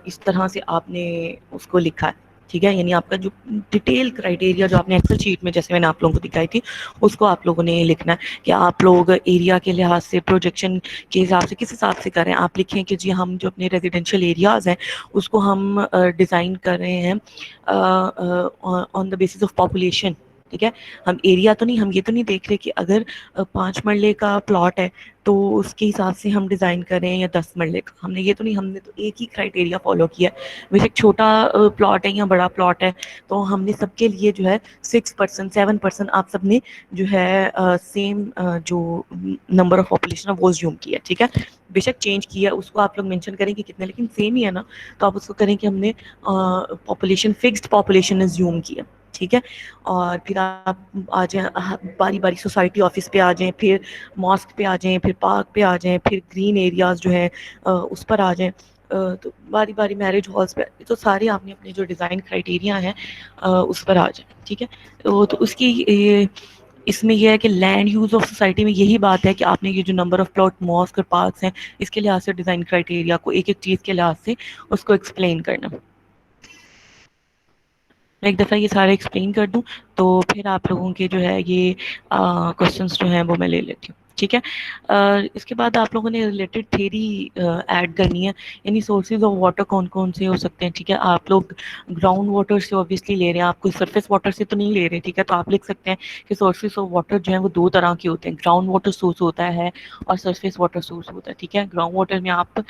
इस तरह से आपने उसको लिखा है, ठीक है, यानी आपका जो डिटेल क्राइटेरिया जो आपने एक्सेल शीट में जैसे मैंने आप लोगों को दिखाई थी उसको आप लोगों ने लिखना है कि आप लोग एरिया के लिहाज से प्रोजेक्शन के हिसाब से किस हिसाब से करें। आप लिखें कि जी हम जो अपने रेजिडेंशियल एरियाज़ हैं उसको हम डिज़ाइन कर रहे हैं on the basis of population. ठीक है, हम एरिया तो नहीं, हम ये तो नहीं देख रहे कि अगर 5 मरले का प्लॉट है तो उसके हिसाब से हम डिज़ाइन करें या 10 मरले का, हमने ये तो नहीं, हमने तो एक ही क्राइटेरिया फॉलो किया है। वैसे छोटा प्लॉट है या बड़ा प्लॉट है तो हमने सबके लिए जो है 6% 7% आप सबने जो है सेम जो नंबर ऑफ पॉपुलेशन है वो ज्यूम किया। ठीक है, बेशक चेंज किया उसको आप लोग मेंशन करें कि कितने, लेकिन सेम ही है ना, तो आप उसको करें कि हमने पॉपुलेशन फिक्स्ड पॉपुलेशन ज्यूम किया। ठीक है, और फिर आप आ जाएं बारी बारी सोसाइटी ऑफिस पे आ जाएं, फिर मॉस्क पे आ जाएं, फिर पार्क पे आ जाएं, फिर ग्रीन एरियाज जो हैं उस पर आ जाएं, तो बारी बारी मैरिज हॉल्स पे, तो सारे आपने अपने जो डिज़ाइन क्राइटेरिया हैं उस पर आ जाए। ठीक है, तो उसकी इसमें यह है कि लैंड यूज़ ऑफ सोसाइटी में यही बात है कि आपने ये जो नंबर ऑफ प्लॉट मॉस्क और पार्क्स हैं इसके लिहाज से डिज़ाइन क्राइटेरिया को एक एक चीज़ के लिहाज से उसको एक्सप्लेन करना। मैं एक दफ़ा ये सारा एक्सप्लेन कर दूं तो फिर आप लोगों के जो है ये क्वेश्चंस जो हैं वो मैं ले लेती हूँ। ठीक है, इसके बाद आप लोगों ने रिलेटेड थ्योरी ऐड करनी है, यानी सोर्सेज ऑफ वाटर कौन कौन से हो सकते हैं। ठीक है, आप लोग ग्राउंड वाटर से ऑब्वियसली ले रहे हैं, आप कोई सरफेस वाटर से तो नहीं ले रहे। ठीक है, तो आप लिख सकते हैं कि सोर्सेज ऑफ वाटर जो है वो 2 तरह के होते हैं, ग्राउंड वाटर सोर्स होता है और सरफेस वाटर सोर्स होता है। ठीक है, ग्राउंड वाटर में आप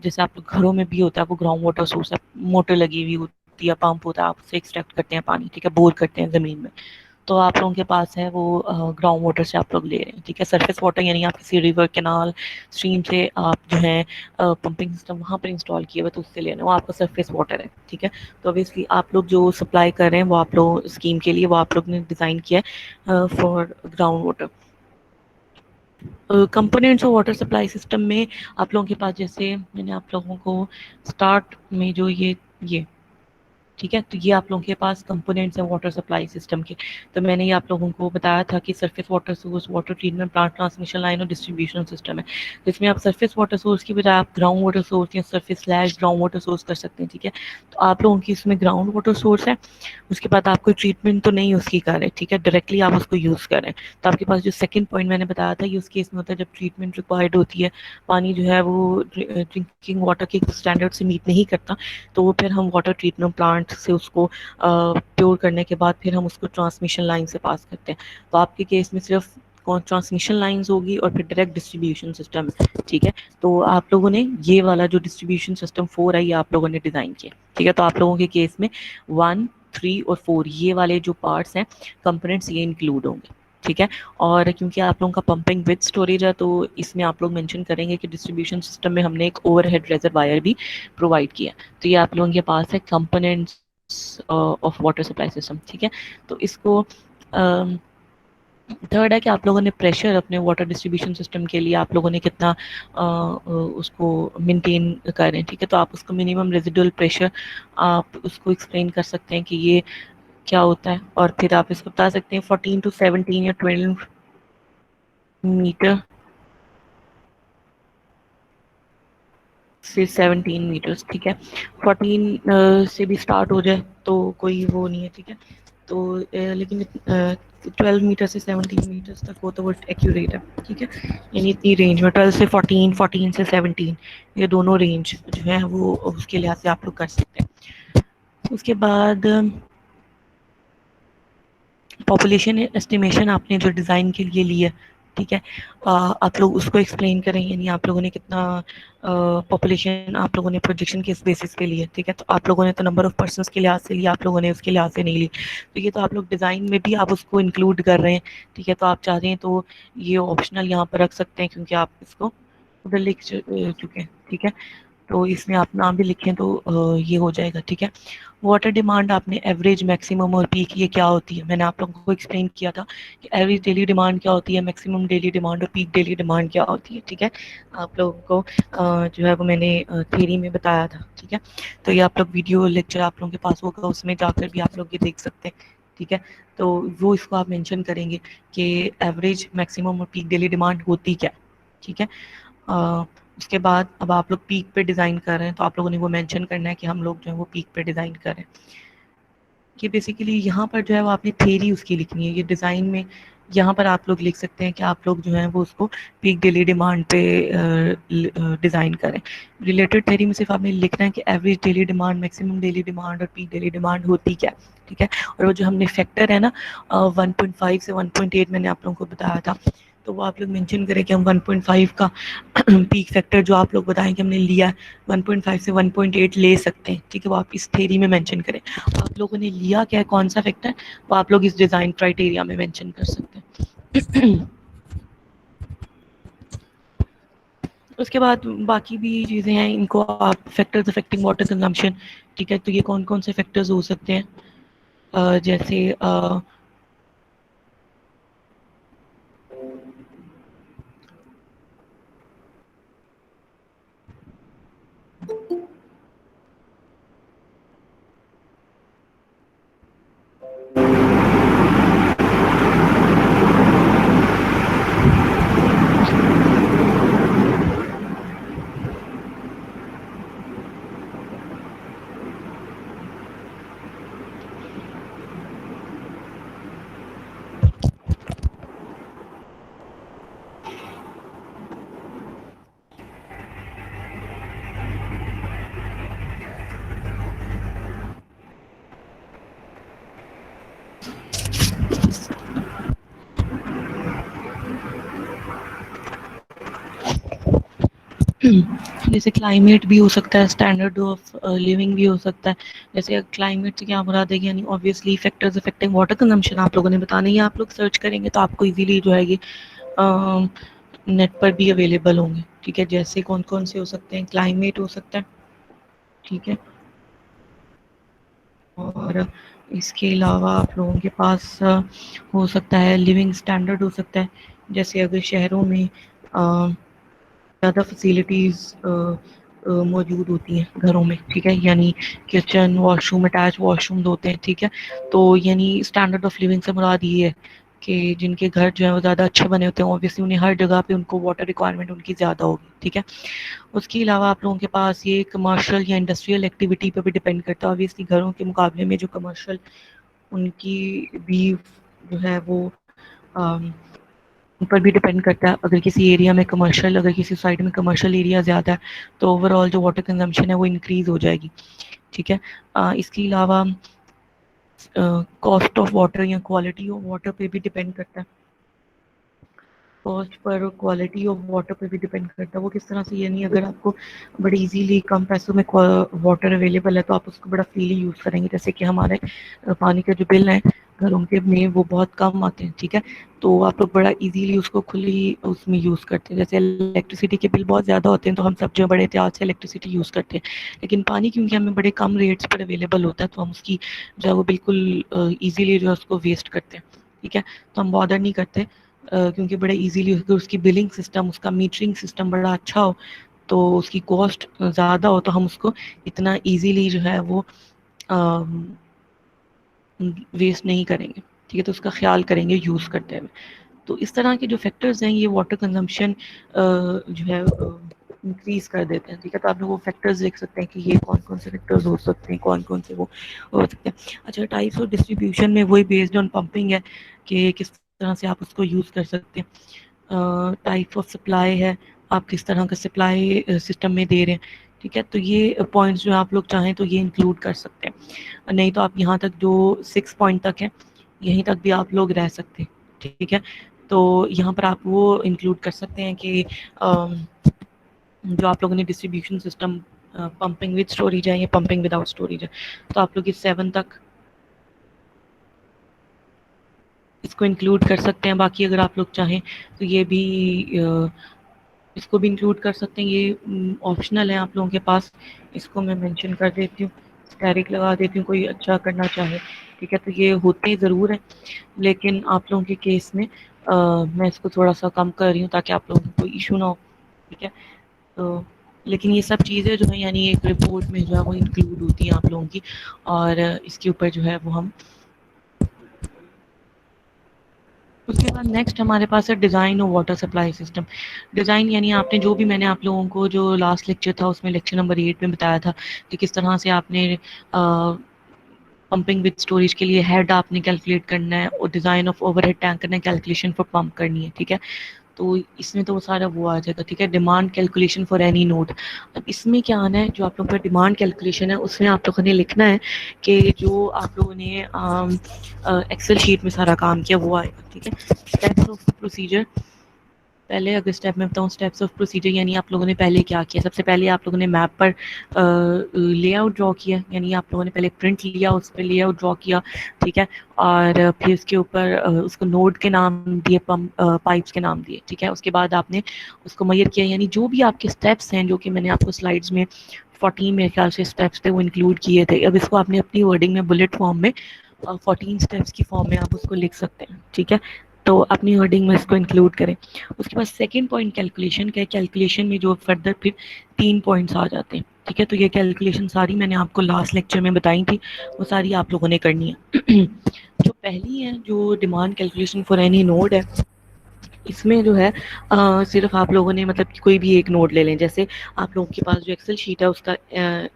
जैसे आप लोग घरों में भी होता है वो ग्राउंड वाटर सोर्स है, मोटर लगी हुई होती या पंप होता है, आप उससे एक्सट्रैक्ट करते हैं पानी। ठीक है, बोर करते हैं ज़मीन में, तो आप लोगों के पास है वो ग्राउंड वाटर से आप लोग ले रहे हैं। ठीक है, सरफेस वाटर यानी आप किसी रिवर कैनाल स्ट्रीम से आप जो है पंपिंग सिस्टम वहाँ पर इंस्टॉल किए हुए तो उससे ले रहे हैं, वो आपका सरफेस वाटर है। ठीक है, तो ऑब्वियसली आप लोग जो सप्लाई कर रहे हैं वो आप लोग स्कीम के लिए वो आप लोग ने डिज़ाइन किया है for ground water. Components of water supply system में आप लोगों के पास जैसे मैंने आप लोगों को स्टार्ट में जो ये ठीक है, तो ये आप लोगों के पास कंपोनेंट्स हैं वाटर सप्लाई सिस्टम के। तो मैंने ये आप लोगों को बताया था कि surface water source, water treatment plant, transmission line और डिस्ट्रीब्यूशन सिस्टम है। तो इसमें आप सरफेस वाटर सोर्स की बजाय आप ग्राउंड वाटर सोर्स या surface slash ground water source कर सकते हैं। ठीक है, तो आप लोगों की इसमें ग्राउंड वाटर सोर्स है, उसके बाद आप कोई ट्रीटमेंट तो नहीं उसकी कर रहे। ठीक है, डायरेक्टली आप उसको यूज़ करें। तो आपके पास जो सेकेंड पॉइंट मैंने बताया था ये उस केस में होता है जब ट्रीटमेंट रिक्वायर्ड होती है, पानी जो है वो ड्रिंकिंग वाटर के स्टैंडर्ड से मीट नहीं करता, तो फिर हम वाटर ट्रीटमेंट प्लांट से उसको प्योर करने के बाद फिर हम उसको ट्रांसमिशन लाइन से पास करते हैं। तो आपके केस में सिर्फ ट्रांसमिशन लाइंस होगी और फिर डायरेक्ट डिस्ट्रीब्यूशन सिस्टम है। ठीक है, तो आप लोगों ने ये वाला जो डिस्ट्रीब्यूशन सिस्टम 4 है ये आप लोगों ने डिज़ाइन किया। ठीक है, तो आप लोगों के केस में 1, 3 और 4 ये वाले जो पार्ट्स हैं कंपोनेंट्स ये इंक्लूड होंगे। ठीक है, और क्योंकि आप लोगों का पंपिंग विद स्टोरेज है तो इसमें आप लोग मेंशन करेंगे कि डिस्ट्रीब्यूशन सिस्टम में हमने एक ओवरहेड रेजरवायर भी प्रोवाइड किया। तो ये आप लोगों के पास है components of water supply system. ठीक है, तो इसको थर्ड है कि आप लोगों ने प्रेशर अपने वाटर डिस्ट्रीब्यूशन सिस्टम के लिए आप लोगों ने कितना उसको मेंटेन करें। ठीक है, तो आप उसको मिनिमम रेजिडुअल प्रेशर आप उसको एक्सप्लेन कर सकते हैं कि ये क्या होता है, और फिर आप इसको बता सकते हैं 14 to 17 या 12 मीटर से 17 मीटर्स। ठीक है, 14 से भी स्टार्ट हो जाए तो कोई वो नहीं है। ठीक है, तो लेकिन 12 मीटर से 17 मीटर्स तक हो तो वो एक्यूरेट है। ठीक है, यानी इतनी रेंज में 12 से 14, 14 से 17 ये दोनों रेंज जो है वो उसके लिहाज से आप लोग कर सकते हैं। उसके बाद पॉपुलेशन एस्टिमेशन आपने जो डिज़ाइन के लिए लिया। ठीक है, आप लोग उसको एक्सप्लेन करें, यानी आप लोगों ने कितना पॉपुलेशन आप लोगों ने प्रोजेक्शन के बेसिस पे लिए। ठीक है, तो आप लोगों ने तो नंबर ऑफ पर्सन्स के लिहाज से लिया, आप लोगों ने उसके लिहाज से नहीं ली, तो ये तो आप लोग डिज़ाइन में भी आप उसको इंक्लूड कर रहे हैं। ठीक है, तो आप चाहते हैं तो ये ऑप्शनल यहाँ पर रख सकते हैं क्योंकि आप इसको उधर लिख चुके हैं। ठीक है, तो इसमें आप नाम भी लिखें तो ये हो जाएगा। ठीक है, वाटर डिमांड आपने एवरेज, मैक्सिमम और पीक ये क्या होती है मैंने आप लोगों को एक्सप्लेन किया था कि एवरेज डेली डिमांड क्या होती है, मैक्सिमम डेली डिमांड और पीक डेली डिमांड क्या होती है। ठीक है, आप लोगों को जो है वो मैंने थ्योरी में बताया था। ठीक है, तो ये आप लोग वीडियो लेक्चर आप लोगों के पास होगा, उसमें जाकर भी आप लोग ये देख सकते हैं। ठीक है, तो वो इसको आप मेंशन करेंगे कि एवरेज, मैक्सिमम और पीक डेली डिमांड होती क्या। ठीक है, उसके बाद अब आप लोग पीक पे डिज़ाइन कर रहे हैं तो आप लोगों ने वो मेंशन करना है कि हम लोग जो है वो पीक पे डिज़ाइन करें। कि बेसिकली यहाँ पर जो है वो आपने थेरी उसकी लिखनी है। ये डिज़ाइन में यहाँ पर आप लोग लिख सकते हैं कि आप लोग जो है वो उसको पीक डेली डिमांड पे डिज़ाइन करें। रिलेटेड थेरी में सिर्फ आपने लिखना है कि average daily demand, maximum daily demand और पीक डेली डिमांड होती क्या, ठीक है। और वो जो हमने फैक्टर है ना 1.5 से 1.8 मैंने आप लोगों को बताया था, तो वो आप लोग मेंशन करें कि हम 1.5 का पीक फैक्टर जो आप लोग बताएं कि हमने लिया 1.5 से 1.8 ले सकते हैं, ठीक है। वो आप इस थेरी में मेंशन करें। आप लोगों ने लिया क्या है, कौन सा फैक्टर, वो आप लोग इस डिज़ाइन क्राइटेरिया में मेंशन कर सकते हैं। उसके बाद बाकी भी चीज़ें हैं, इनको आप फैक्टर्स अफेक्टिंग वाटर कंजम्पशन, ठीक है। तो ये कौन कौन से फैक्टर्स हो सकते हैं, जैसे जैसे क्लाइमेट भी हो सकता है, स्टैंडर्ड ऑफ लिविंग भी हो सकता है। जैसे क्लाइमेट से क्या मुराद है, यानी obviously factors affecting water consumption आप लोगों ने बताना है, आप लोग सर्च करेंगे तो आपको इजीली जो है ये नेट पर भी अवेलेबल होंगे, ठीक है। जैसे कौन कौन से हो सकते हैं, क्लाइमेट हो सकता है, ठीक है। और इसके अलावा आप लोगों के पास हो सकता है लिविंग स्टैंडर्ड हो सकता है। जैसे अगर शहरों में ज़्यादा फैसिलिटीज़ मौजूद होती हैं घरों में, ठीक है, यानी किचन, वॉशरूम, अटैच वॉशरूम्स होते हैं, ठीक है। तो यानी स्टैंडर्ड ऑफ लिविंग से मुराद ये है कि जिनके घर जो है वो ज़्यादा अच्छे बने होते हैं, ऑब्वियसली उन्हें हर जगह पे उनको वाटर रिक्वायरमेंट उनकी ज़्यादा होगी, ठीक है। उसके अलावा आप लोगों के पास ये कमर्शियल या इंडस्ट्रियल एक्टिविटी पे भी डिपेंड करता है। ऑब्वियसली घरों के मुकाबले में जो कमर्शियल उनकी भी जो है वो उन पर भी डिपेंड करता है। अगर किसी एरिया में कमर्शियल, अगर किसी साइड में कमर्शियल एरिया ज़्यादा है तो ओवरऑल जो वाटर कंजम्पशन है वो इंक्रीज़ हो जाएगी, ठीक है। इसके अलावा कॉस्ट ऑफ वाटर या क्वालिटी ऑफ वाटर पे भी डिपेंड करता है। Cost per, quality of water पे भी डिपेंड करता है। वो किस तरह से, यानी अगर आपको बड़ी इजीली कम पैसों में वाटर अवेलेबल है तो आप उसको बड़ा फ्रीली यूज़ करेंगे। जैसे कि हमारे पानी के जो बिल हैं घरों के में वो बहुत कम आते हैं, ठीक है। तो आप लोग बड़ा इजीली उसको खुली उसमें यूज़ करते हैं। जैसे इलेक्ट्रिसिटी के बिल बहुत ज़्यादा होते हैं तो हम सब जो बड़े एहतियात से इलेक्ट्रिसिटी यूज़ करते हैं, लेकिन पानी क्योंकि हमें बड़े कम रेट्स पर अवेलेबल होता है तो हम उसकी जो है वो बिल्कुल ईजीली जो है उसको वेस्ट करते हैं, ठीक है। तो हम बॉदर नहीं करते क्योंकि बड़े इजीली उसकी बिलिंग सिस्टम, उसका मीटरिंग सिस्टम बड़ा अच्छा हो तो उसकी कॉस्ट ज़्यादा हो तो हम उसको इतना इजीली जो है वो वेस्ट नहीं करेंगे, ठीक है। तो उसका ख्याल करेंगे यूज़ करते हुए। तो इस तरह के जो फैक्टर्स हैं ये वाटर कंजम्पशन जो है इंक्रीज़ कर देते हैं, ठीक है। तो आप लोग वो फैक्टर्स देख सकते हैं कि ये कौन कौन से फैक्टर्स हो सकते हैं, कौन कौन से वो हो सकते हैं। अच्छा, टाइप्स ऑफ डिस्ट्रीब्यूशन में वही बेस्ड ऑन पंपिंग है कि किस तरह से आप उसको यूज़ कर सकते हैं। टाइप ऑफ सप्लाई है, आप किस तरह का सप्लाई सिस्टम में दे रहे हैं, ठीक है। तो ये पॉइंट्स जो आप लोग चाहें तो ये इंक्लूड कर सकते हैं। नहीं तो आप यहाँ तक जो 6 पॉइंट तक है यहीं तक भी आप लोग रह सकते हैं, ठीक है। तो यहाँ पर आप वो इंक्लूड कर सकते हैं कि जो आप लोगों ने distribution system pumping with storage है या पंपिंग विदाउट स्टोरेज है, तो आप लोग इस 7 तक इसको इंक्लूड कर सकते हैं। बाकी अगर आप लोग चाहें तो ये भी इसको भी इंक्लूड कर सकते हैं, ये ऑप्शनल है आप लोगों के पास। इसको मैं मेंशन कर देती हूँ, डायरेक्ट लगा देती हूँ, कोई अच्छा करना चाहे, ठीक है। तो ये होते ज़रूर है लेकिन आप लोगों के केस में मैं इसको थोड़ा सा कम कर रही हूँ ताकि आप लोगों को कोई इशू ना हो, ठीक है। तो लेकिन ये सब चीज़ें जो है यानी एक रिपोर्ट में जो है वो इंक्लूड होती हैं आप लोगों की, और इसके ऊपर जो है वो हम उसके बाद नेक्स्ट हमारे पास है डिज़ाइन और वाटर सप्लाई सिस्टम। डिज़ाइन यानी आपने जो भी, मैंने आप लोगों को जो लास्ट लेक्चर था उसमें लेक्चर नंबर 8 में बताया था कि किस तरह से आपने पंपिंग विद स्टोरेज के लिए हेड आपने कैलकुलेट करना है और डिज़ाइन ऑफ ओवरहेड टैंक करना है, कैलकुलेशन फॉर पंप करनी है, ठीक है। तो इसमें तो सारा वो आ जाएगा, ठीक है। Demand calculation for any node. अब इसमें क्या आना है, जो आप लोगों का डिमांड कैलकुलेशन है उसमें आप लोगों ने लिखना है कि जो आप लोगों ने एक्सेल शीट में सारा काम किया वो आएगा, ठीक है। स्टेप्स ऑफ प्रोसीजर, पहले अगर स्टेप में बताऊँ, स्टेप्स ऑफ प्रोसीजर यानी आप लोगों ने पहले क्या किया। सबसे पहले आप लोगों ने मैप पर लेआउट ड्रॉ किया, यानी आप लोगों ने पहले प्रिंट लिया, उस पर लेआउट ड्रॉ किया, ठीक है। और फिर उसके ऊपर उसको नोड के नाम दिए, पंप पाइप्स के नाम दिए, ठीक है। उसके बाद आपने उसको मैयर किया, यानी जो भी आपके स्टेप्स हैं जो कि मैंने आपको स्लाइड्स में 14 मेरे ख्याल से स्टेप्स थे वो इंक्लूड किए थे। अब इसको आपने अपनी वर्डिंग में बुलेट फॉर्म में 14 स्टेप्स की फॉर्म में आप उसको लिख सकते हैं, ठीक है। तो अपनी वर्डिंग में इसको इंक्लूड करें। उसके बाद सेकंड पॉइंट कैलकुलेशन का है। कैलकुलेशन में जो फर्दर फिर 3 पॉइंट्स आ जाते हैं, ठीक है। तो ये कैलकुलेशन सारी मैंने आपको लास्ट लेक्चर में बताई थी, वो सारी आप लोगों ने करनी है। जो पहली है, जो demand calculation for any node है, इसमें जो है सिर्फ आप लोगों ने मतलब कि कोई भी एक नोड ले लें। जैसे आप लोगों के पास जो एक्सेल शीट है उसका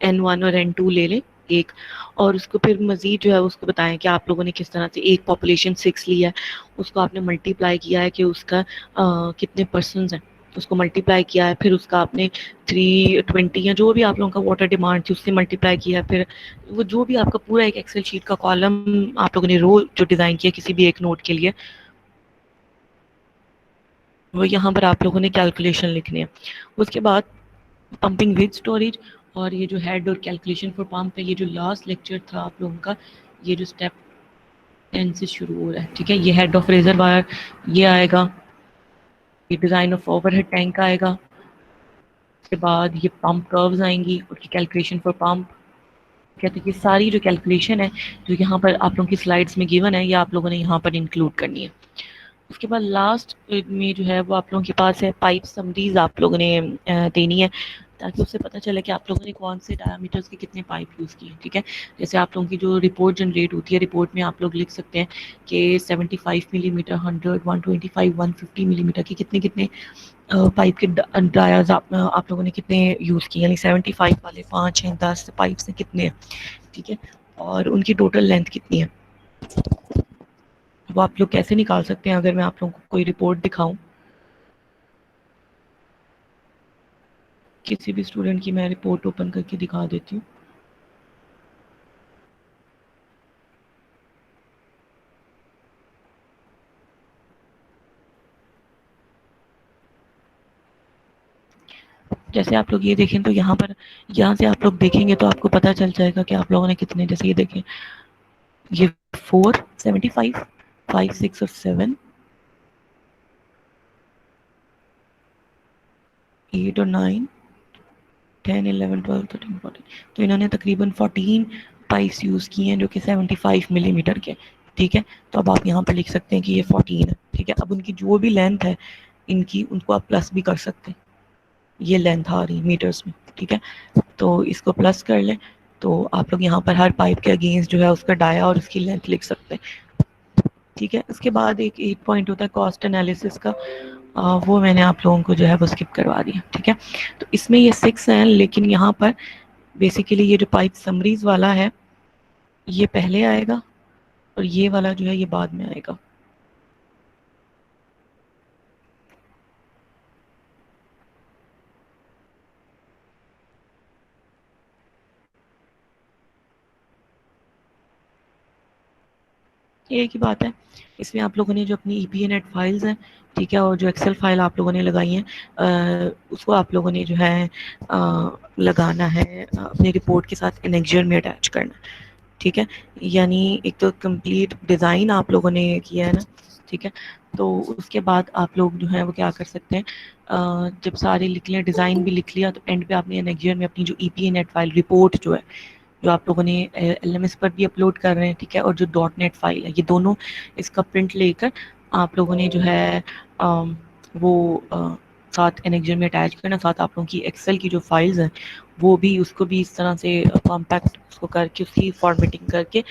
N1 और N2 ले लें एक, और उसको फिर मज़ीद जो है उसको बताएं कि आप लोगों ने किस तरह से एक पॉपुलेशन 6 लिया है, उसको आपने मल्टीप्लाई किया है कि उसका कितने पर्सनस हैं, उसको मल्टीप्लाई किया है, फिर उसका आपने 320 या जो भी आप लोगों का वाटर डिमांड थी उससे मल्टीप्लाई किया है। फिर वो जो भी आपका पूरा एक एक्सेल शीट का कॉलम आप लोगों ने रो जो डिज़ाइन किया किसी भी एक नोड के लिए, वो यहाँ पर आप लोगों ने कैलकुलेशन लिखनी है। उसके बाद पंपिंग विद स्टोरेज, और ये जो हेड और कैलकुलेशन फॉर पंप है, ये जो लास्ट लेक्चर था आप लोगों का, ये जो स्टेप 10 से शुरू हो रहा है, ठीक है। ये हेड ऑफ रेजरवायर ये आएगा, ये डिज़ाइन ऑफ ओवरहेड टैंक आएगा, उसके बाद ये पंप कर्व्स आएंगी और कैलकुलेशन फॉर पंप, ठीक है। तो ये सारी जो कैलकुलेशन है जो यहाँ पर आप लोगों की स्लाइड्स में गिवन है, ये आप लोगों ने यहाँ पर इंक्लूड करनी है। उसके बाद लास्ट में जो है वो आप लोगों के पास है पाइप समरीज आप लोगों ने देनी है, ताकि उससे पता चले कि आप लोगों ने कौन से डायमीटर्स के कितने पाइप यूज़ किए, ठीक है। जैसे आप लोगों की जो रिपोर्ट जनरेट होती है, रिपोर्ट में आप लोग लिख सकते हैं कि 75 मिलीमीटर, 100, 125, 150 मिलीमीटर के कितने कितने पाइप के डायर्स आप लोगों ने कितने यूज़ किए, यानी 75 वाले 5 हैं, 10 पाइप से कितने हैं, ठीक है। और उनकी टोटल लेंथ कितनी है, वो आप लोग कैसे निकाल सकते हैं। अगर मैं आप लोगों को कोई रिपोर्ट दिखाऊं, किसी भी स्टूडेंट की मैं रिपोर्ट ओपन करके दिखा देती हूँ। जैसे आप लोग ये देखें तो यहाँ पर, यहाँ से आप लोग देखेंगे तो आपको पता चल जाएगा कि आप लोगों ने कितने, जैसे ये देखें, ये 4, 75, 5, 6 और 7, 8 और 9, 10, 11, 12, 13, 14, तो इन्होंने तकरीबन 14 पाइप्स यूज़ किए हैं जो कि 75 मिलीमीटर के, ठीक है। तो अब आप यहाँ पर लिख सकते हैं कि ये 14 है, ठीक है। अब उनकी जो भी लेंथ है इनकी, उनको आप प्लस भी कर सकते हैं, ये लेंथ आ रही मीटर्स में, ठीक है। तो इसको प्लस कर लें तो आप लोग यहाँ पर हर पाइप के अगेंस्ट जो है उसका डाया और उसकी लेंथ लिख सकते हैं, ठीक है। उसके बाद एक पॉइंट होता है कॉस्ट एनालिसिस का, वो मैंने आप लोगों को जो है वो स्किप करवा दिया, ठीक है। तो इसमें ये 6 हैं, लेकिन यहाँ पर बेसिकली ये जो पाइप समरीज वाला है ये पहले आएगा और ये वाला जो है ये बाद में आएगा। एक ही बात है, इसमें आप लोगों ने जो अपनी EPA-NET फाइल्स हैं, ठीक है, और जो एक्सेल फाइल आप लोगों ने लगाई हैं उसको आप लोगों ने जो है लगाना है अपने रिपोर्ट के साथ एनेक्जर में अटैच करना, ठीक है। यानी एक तो कंप्लीट डिज़ाइन आप लोगों ने किया है ना, ठीक है। तो उसके बाद आप लोग जो है वो क्या कर सकते हैं, जब सारे लिख लिया, डिज़ाइन भी लिख लिया, तो एंड पे आपने एनेक्जर में अपनी जो EPA-NET फाइल रिपोर्ट जो है, जो आप लोगों ने LMS पर भी अपलोड कर रहे हैं, ठीक है, और जो .NET फाइल है, ये दोनों इसका प्रिंट लेकर आप लोगों ने जो है वो साथ एनेक्जर में अटैच करना, साथ आप लोगों की एक्सेल की जो फाइल्स हैं वो भी, उसको भी इस तरह से कॉम्पैक्ट उसको करके उसकी फॉर्मेटिंग करके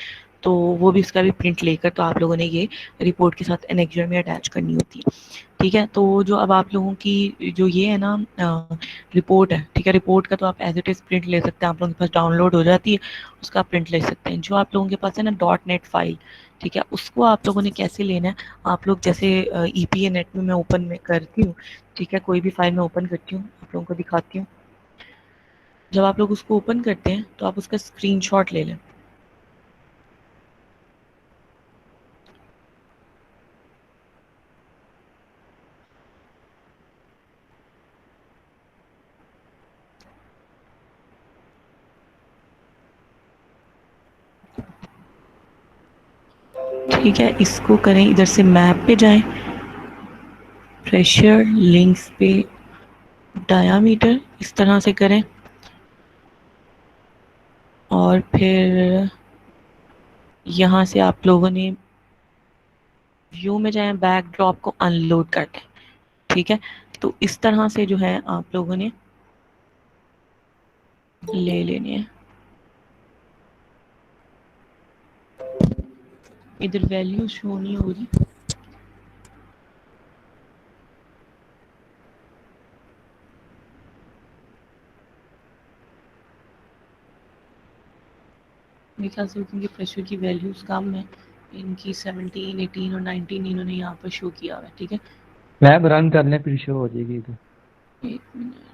तो वो भी उसका भी प्रिंट लेकर तो आप लोगों ने ये रिपोर्ट के साथ एनेक्जर में अटैच करनी होती है। ठीक है, तो जो अब आप लोगों की जो ये है ना रिपोर्ट है, ठीक है, रिपोर्ट का तो आप एज इट इज़ प्रिंट ले सकते हैं, आप लोगों के पास डाउनलोड हो जाती है, उसका प्रिंट ले सकते हैं। जो आप लोगों के पास है ना डॉट नेट फाइल, ठीक है, उसको आप लोगों ने कैसे लेना है, आप लोग जैसे EPA नेट में मैं ओपन में करती हूँ, ठीक है, कोई भी फाइल मैं ओपन करती हूँ, आप लोगों को दिखाती हूँ। जब आप लोग उसको ओपन करते हैं तो आप उसका स्क्रीनशॉट ले लें। ठीक है, इसको करें, इधर से मैप पे जाएं, प्रेशर लिंक्स पे डायामीटर इस तरह से करें, और फिर यहाँ से आप लोगों ने व्यू में जाएं, बैकड्रॉप को अनलोड कर दें। ठीक है, तो इस तरह से जो है आप लोगों ने ले लेने हैं। इधर वैल्यू शो नहीं हो रही, मेरे ख्याल से क्योंकि प्रेशर की वैल्यूज कम है, इनकी 17, 18 और 19 इन्होंने यहाँ पर शो किया हुआ है। ठीक है, मैम रन करने फिर शो हो जाएगी इधर। एक मिनट,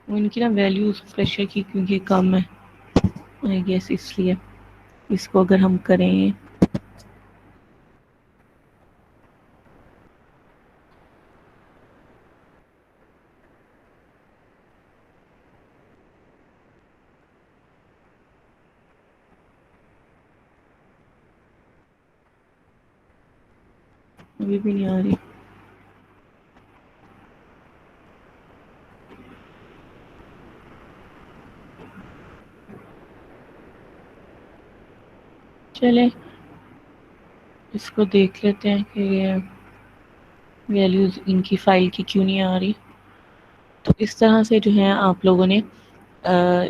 इनकी ना वैल्यूज प्रेशर की क्योंकि कम है आई गेस, इसलिए इसको अगर हम करें अभी भी नहीं आ रही। चले इसको देख लेते हैं कि ये वैल्यूज इनकी फाइल की क्यों नहीं आ रही। तो इस तरह से जो है आप लोगों ने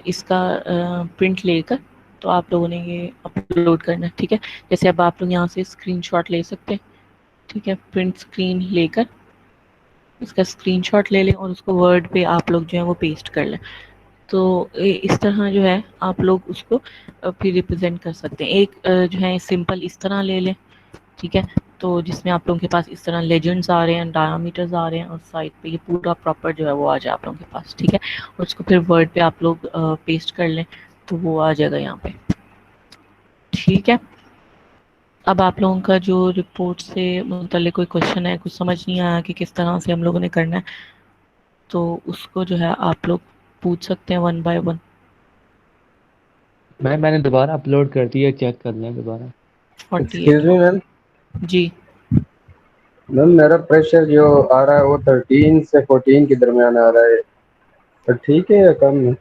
इसका प्रिंट लेकर तो आप लोगों ने ये अपलोड करना है। ठीक है, जैसे अब आप लोग यहाँ से स्क्रीनशॉट ले सकते हैं। ठीक है, प्रिंट स्क्रीन लेकर इसका स्क्रीनशॉट ले लें और उसको वर्ड पे आप लोग जो है वो पेस्ट कर लें। तो इस तरह जो है आप लोग उसको फिर रिप्रेजेंट कर सकते हैं। एक जो है सिंपल इस तरह ले लें। ठीक है, तो जिसमें आप लोगों के पास इस तरह लेजेंड्स आ रहे हैं, डायामीटर्स आ रहे हैं, और साइड पे ये पूरा प्रॉपर जो है वो आ जाए आप लोगों के पास। ठीक है, और उसको फिर वर्ड पे आप लोग पेस्ट कर लें तो वो आ जाएगा यहाँ पे। ठीक है, अब आप लोगों का जो रिपोर्ट से मुतल्लिक कोई क्वेश्चन है, कुछ समझ नहीं आया कि किस तरह से हम लोगों ने करना है, तो उसको जो है आप लोग पूछ सकते हैं 1 बाय 1। मैंने दोबारा अपलोड कर दिया, चेक कर लें दोबारा। 48 एक्सक्यूज मी मैम। जी। मैम मेरा प्रेशर जो आ रहा है वो 13 से 14 के दरमियान आ रहा है, तो ठीक है या कम है?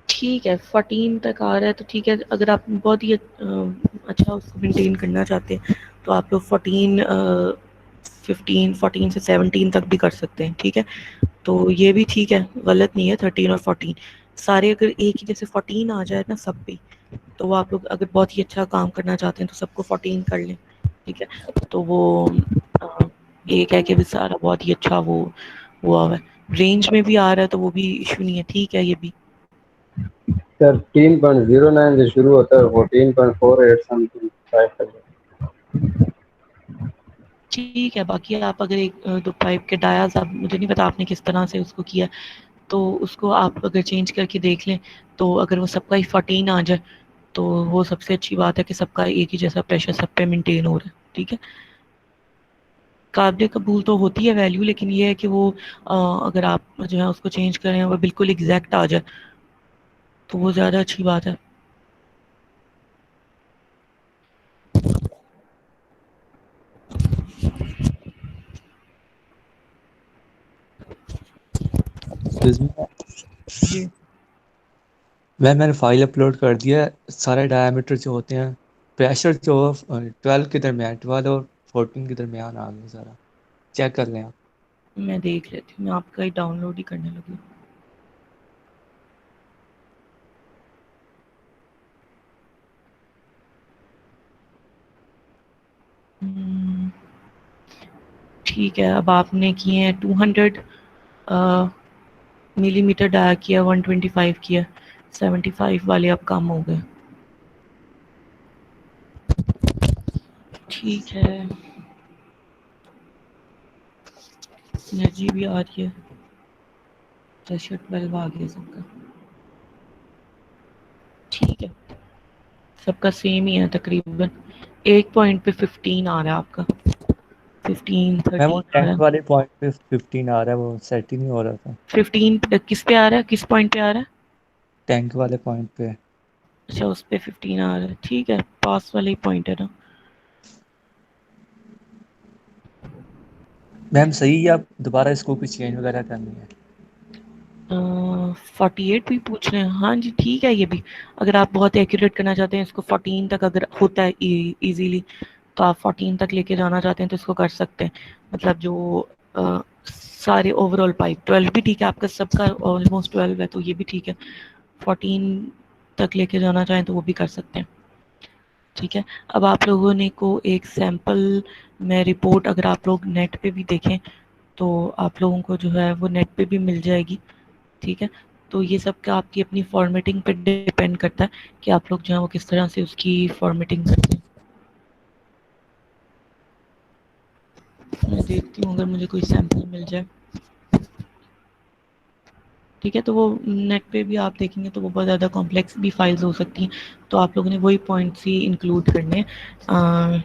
ठीक है, 14 तक आ रहा है तो ठीक है। अगर आप बहुत ही अच्छा उसको मेंटेन करना चाहते हैं तो आप लोग 14 15 14 से 17 तक भी कर सकते हैं। ठीक है, तो ये भी ठीक है, गलत नहीं है। 13 और 14 सारे अगर एक ही जैसे 14 आ जाए ना सब पे, तो वो आप लोग अगर बहुत ही अच्छा काम करना चाहते हैं तो सबको 14 कर लें। ठीक है, तो वो अ, एक है कि भी सारा बहुत ही अच्छा वो हुआ हुआ है, रेंज में भी आ रहा है तो वो भी इशू नहीं है। ठीक है, ये भी 13.09 से शुरू होता है, 14.48 समथिंग 5 ठीक है। बाकी आप अगर एक दो पाइप के डायाज, आप मुझे नहीं पता आपने किस तरह से उसको किया, तो उसको आप अगर चेंज करके देख लें, तो अगर वो सबका ही 14 आ जाए तो वो सबसे अच्छी बात है कि सबका एक ही जैसा प्रेशर सब पे मेंटेन हो रहा है। ठीक है, काबिल कबूल तो होती है वैल्यू, लेकिन ये है कि वो अगर आप जो है उसको चेंज करें वो बिल्कुल एग्जैक्ट आ जाए तो वो ज़्यादा अच्छी बात है। जी, मैंने फाइल अपलोड कर दिया है। सारे डायमीटर जो होते हैं, प्रेशर जो 12 के दरमियान, 12 और 14 के दरमियान आ गया सारा। चेक कर लें आप। मैं देख लेती हूँ, मैं आपका ही डाउनलोड ही करने लगी। ठीक है, अब आपने किए हैं 200 मिलीमीटर डाया किया, 125 किया, 75 वाले अब कम हो गए। ठीक है, एनर्जी भी आ रही है, प्रेशर 12 आ गया सबका। ठीक है, सबका सेम ही है तकरीबन। एक पॉइंट पे 15 आ रहा है आपका, 15 मैम वो 13 आ रहा टैंक है। वाले पॉइंट पे 15 आ रहा है, वो सेट ही नहीं हो रहा था। 15 किस पे आ रहा है, किस पॉइंट पे आ रहा है? टैंक वाले पॉइंट पे। अच्छा, उस पे 15 आ रहा है। ठीक है, पास वाले ही पॉइंट है ना। मैम सही है, आप दोबारा इसको भी चेंज वगैरह करनी है? 48 भी पूछ रहे हैं, हाँ जी ठीक है। ये भी अगर आप बहुत एक्यूरेट करना चाहते हैं इसको 14 तक, अगर होता है इजीली, तो आप 14 तक लेके जाना चाहते हैं तो इसको कर सकते हैं। मतलब जो सारे ओवरऑल पाइप 12 भी ठीक है, आपका सबका ऑलमोस्ट 12 है तो ये भी ठीक है। 14 तक लेके जाना चाहें तो वो भी कर सकते हैं। ठीक है, अब आप लोगों ने को एक सैंपल में रिपोर्ट, अगर आप लोग नेट पे भी देखें तो आप लोगों को जो है वो नेट पे भी मिल जाएगी। ठीक है, तो ये सब का आपकी अपनी फॉर्मेटिंग पे डिपेंड करता है कि आप लोग जो है वो किस तरह से उसकी फॉर्मेटिंग करते हैं। मैं देखती हूँ अगर मुझे कोई सैंपल मिल जाए। ठीक है, तो वो नेट पे भी आप देखेंगे तो वो बहुत ज़्यादा कॉम्प्लेक्स भी फाइल्स हो सकती हैं, तो आप लोगों ने वही पॉइंट्स ही इंक्लूड करने हैं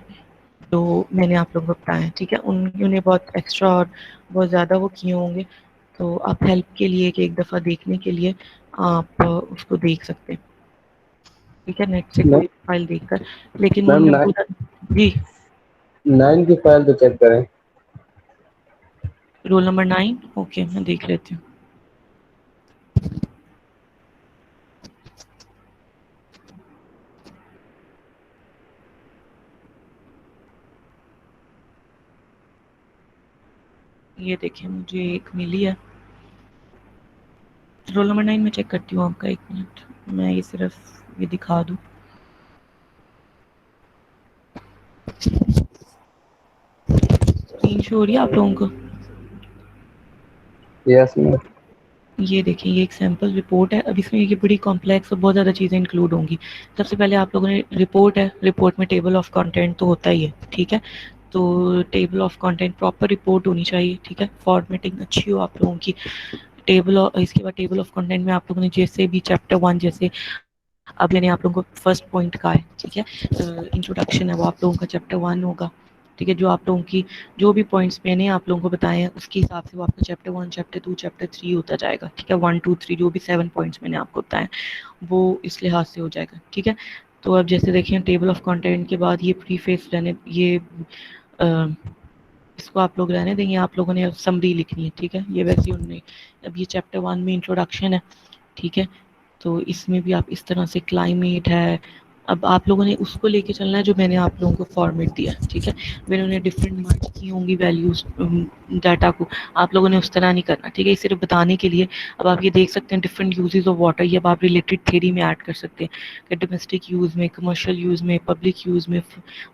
जो मैंने आप लोगों को बताया। ठीक है, उन्होंने बहुत एक्स्ट्रा और बहुत ज़्यादा वो किए होंगे, तो आप हेल्प के लिए कि एक दफ़ा देखने के लिए आप उसको देख सकते हैं। ठीक है, नेट से मैम कोई फाइल देखकर। लेकिन मैम उन्होंने पूरा जी 9 की फाइल तो चेक करें। रोल नंबर 9, ओके मैं देख लेती हूँ। ये देखिए मुझे एक मिली है, रोल नंबर 9 में चेक करती हूँ आपका, एक मिनट मैं ये सिर्फ ये दिखा दूँ। स्क्रीन शो हो रही है आप लोगों को? Yes ma'am. ये देखिए ये एक सैंपल रिपोर्ट है। अब इसमें ये बड़ी कॉम्प्लेक्स और बहुत ज़्यादा चीज़ें इंक्लूड होंगी। सबसे पहले आप लोगों ने रिपोर्ट है, रिपोर्ट में टेबल ऑफ कंटेंट तो होता ही है। ठीक है, तो table of content proper report होनी चाहिए। ठीक है, फॉर्मेटिंग अच्छी हो आप लोगों की। इसके बाद टेबल ऑफ कंटेंट में आप लोगों ने जैसे भी चैप्टर 1 जैसे अब मैंने आप लोगों को फर्स्ट पॉइंट कहा है, ठीक है, इंट्रोडक्शन है वो आप लोगों का चैप्टर 1 होगा। ठीक है, जो आप लोगों की जो भी पॉइंट्स मैंने आप लोगों को बताए हैं उसके हिसाब से वो आपका चैप्टर 1 चैप्टर 2 चैप्टर 3 होता जाएगा। ठीक है, 1 2 3 जो भी 7 पॉइंट्स मैंने आपको बताए वो इस लिहाज से हो जाएगा। ठीक है, तो अब जैसे देखें टेबल ऑफ कंटेंट के बाद ये प्रीफेस रहने, ये इसको आप लोग रहने देंगे, आप लोगों ने समरी लिखनी है। ठीक है, ये वैसे उन्होंने अब ये चैप्टर 1 में इंट्रोडक्शन है। ठीक है, तो इसमें भी आप इस तरह से क्लाइमेट है, अब आप लोगों ने उसको लेके चलना है जो मैंने आप लोगों को फॉर्मेट दिया। ठीक है, मैंने उन्हें डिफरेंट मार्क्स की होंगी वैल्यूज डाटा को, आप लोगों ने उस तरह नहीं करना। ठीक है, सिर्फ बताने के लिए। अब आप ये देख सकते हैं डिफरेंट यूजेस ऑफ वाटर, ये अब आप रिलेटेड थ्योरी में ऐड कर सकते हैं कि डोमेस्टिक यूज़ में, कमर्शियल यूज़ में, पब्लिक यूज़ में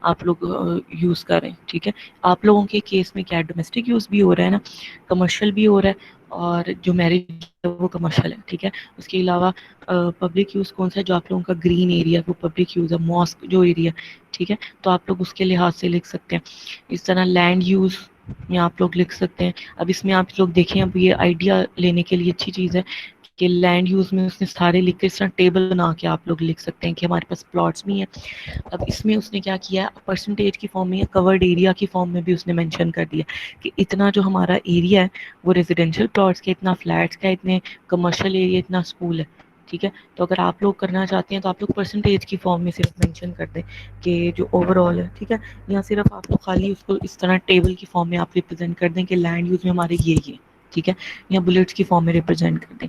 आप लोग यूज़ करें। ठीक है, आप लोगों के केस में क्या है, डोमेस्टिक यूज़ भी हो रहा है ना, कमर्शियल भी हो रहा है, और जो मैरिज है वो कमर्शियल है। ठीक है, उसके अलावा पब्लिक यूज़ कौन सा है, जो आप लोगों का ग्रीन एरिया वो पब्लिक यूज़ है, मॉस्क जो एरिया। ठीक है, तो आप लोग उसके लिहाज से लिख सकते हैं। इस तरह लैंड यूज़ में आप लोग लिख सकते हैं। अब इसमें आप लोग देखें, अब ये आइडिया लेने के लिए अच्छी चीज़ है कि लैंड यूज़ में उसने सारे लिख के इस तरह टेबल बना के आप लोग लिख सकते हैं कि हमारे पास प्लॉट्स भी हैं। अब इसमें उसने क्या किया, परसेंटेज की फॉर्म में या कवर्ड एरिया की फॉर्म में भी उसने मेंशन कर दिया कि इतना जो हमारा एरिया है वो रेजिडेंशियल प्लॉट्स के, इतना फ्लैट्स का, इतने कमर्शियल एरिया, इतना स्कूल है। ठीक है, तो अगर आप लोग करना चाहते हैं तो आप लोग परसेंटेज की फॉर्म में सिर्फ मेंशन कर दें कि जो ओवरऑल है। ठीक है, या सिर्फ आप लोग खाली उसको इस तरह टेबल की फॉर्म में आप रिप्रेजेंट कर दें कि लैंड यूज़ में हमारे ये। ठीक है, या बुलेट्स की फॉर्म में रिप्रेजेंट कर दें।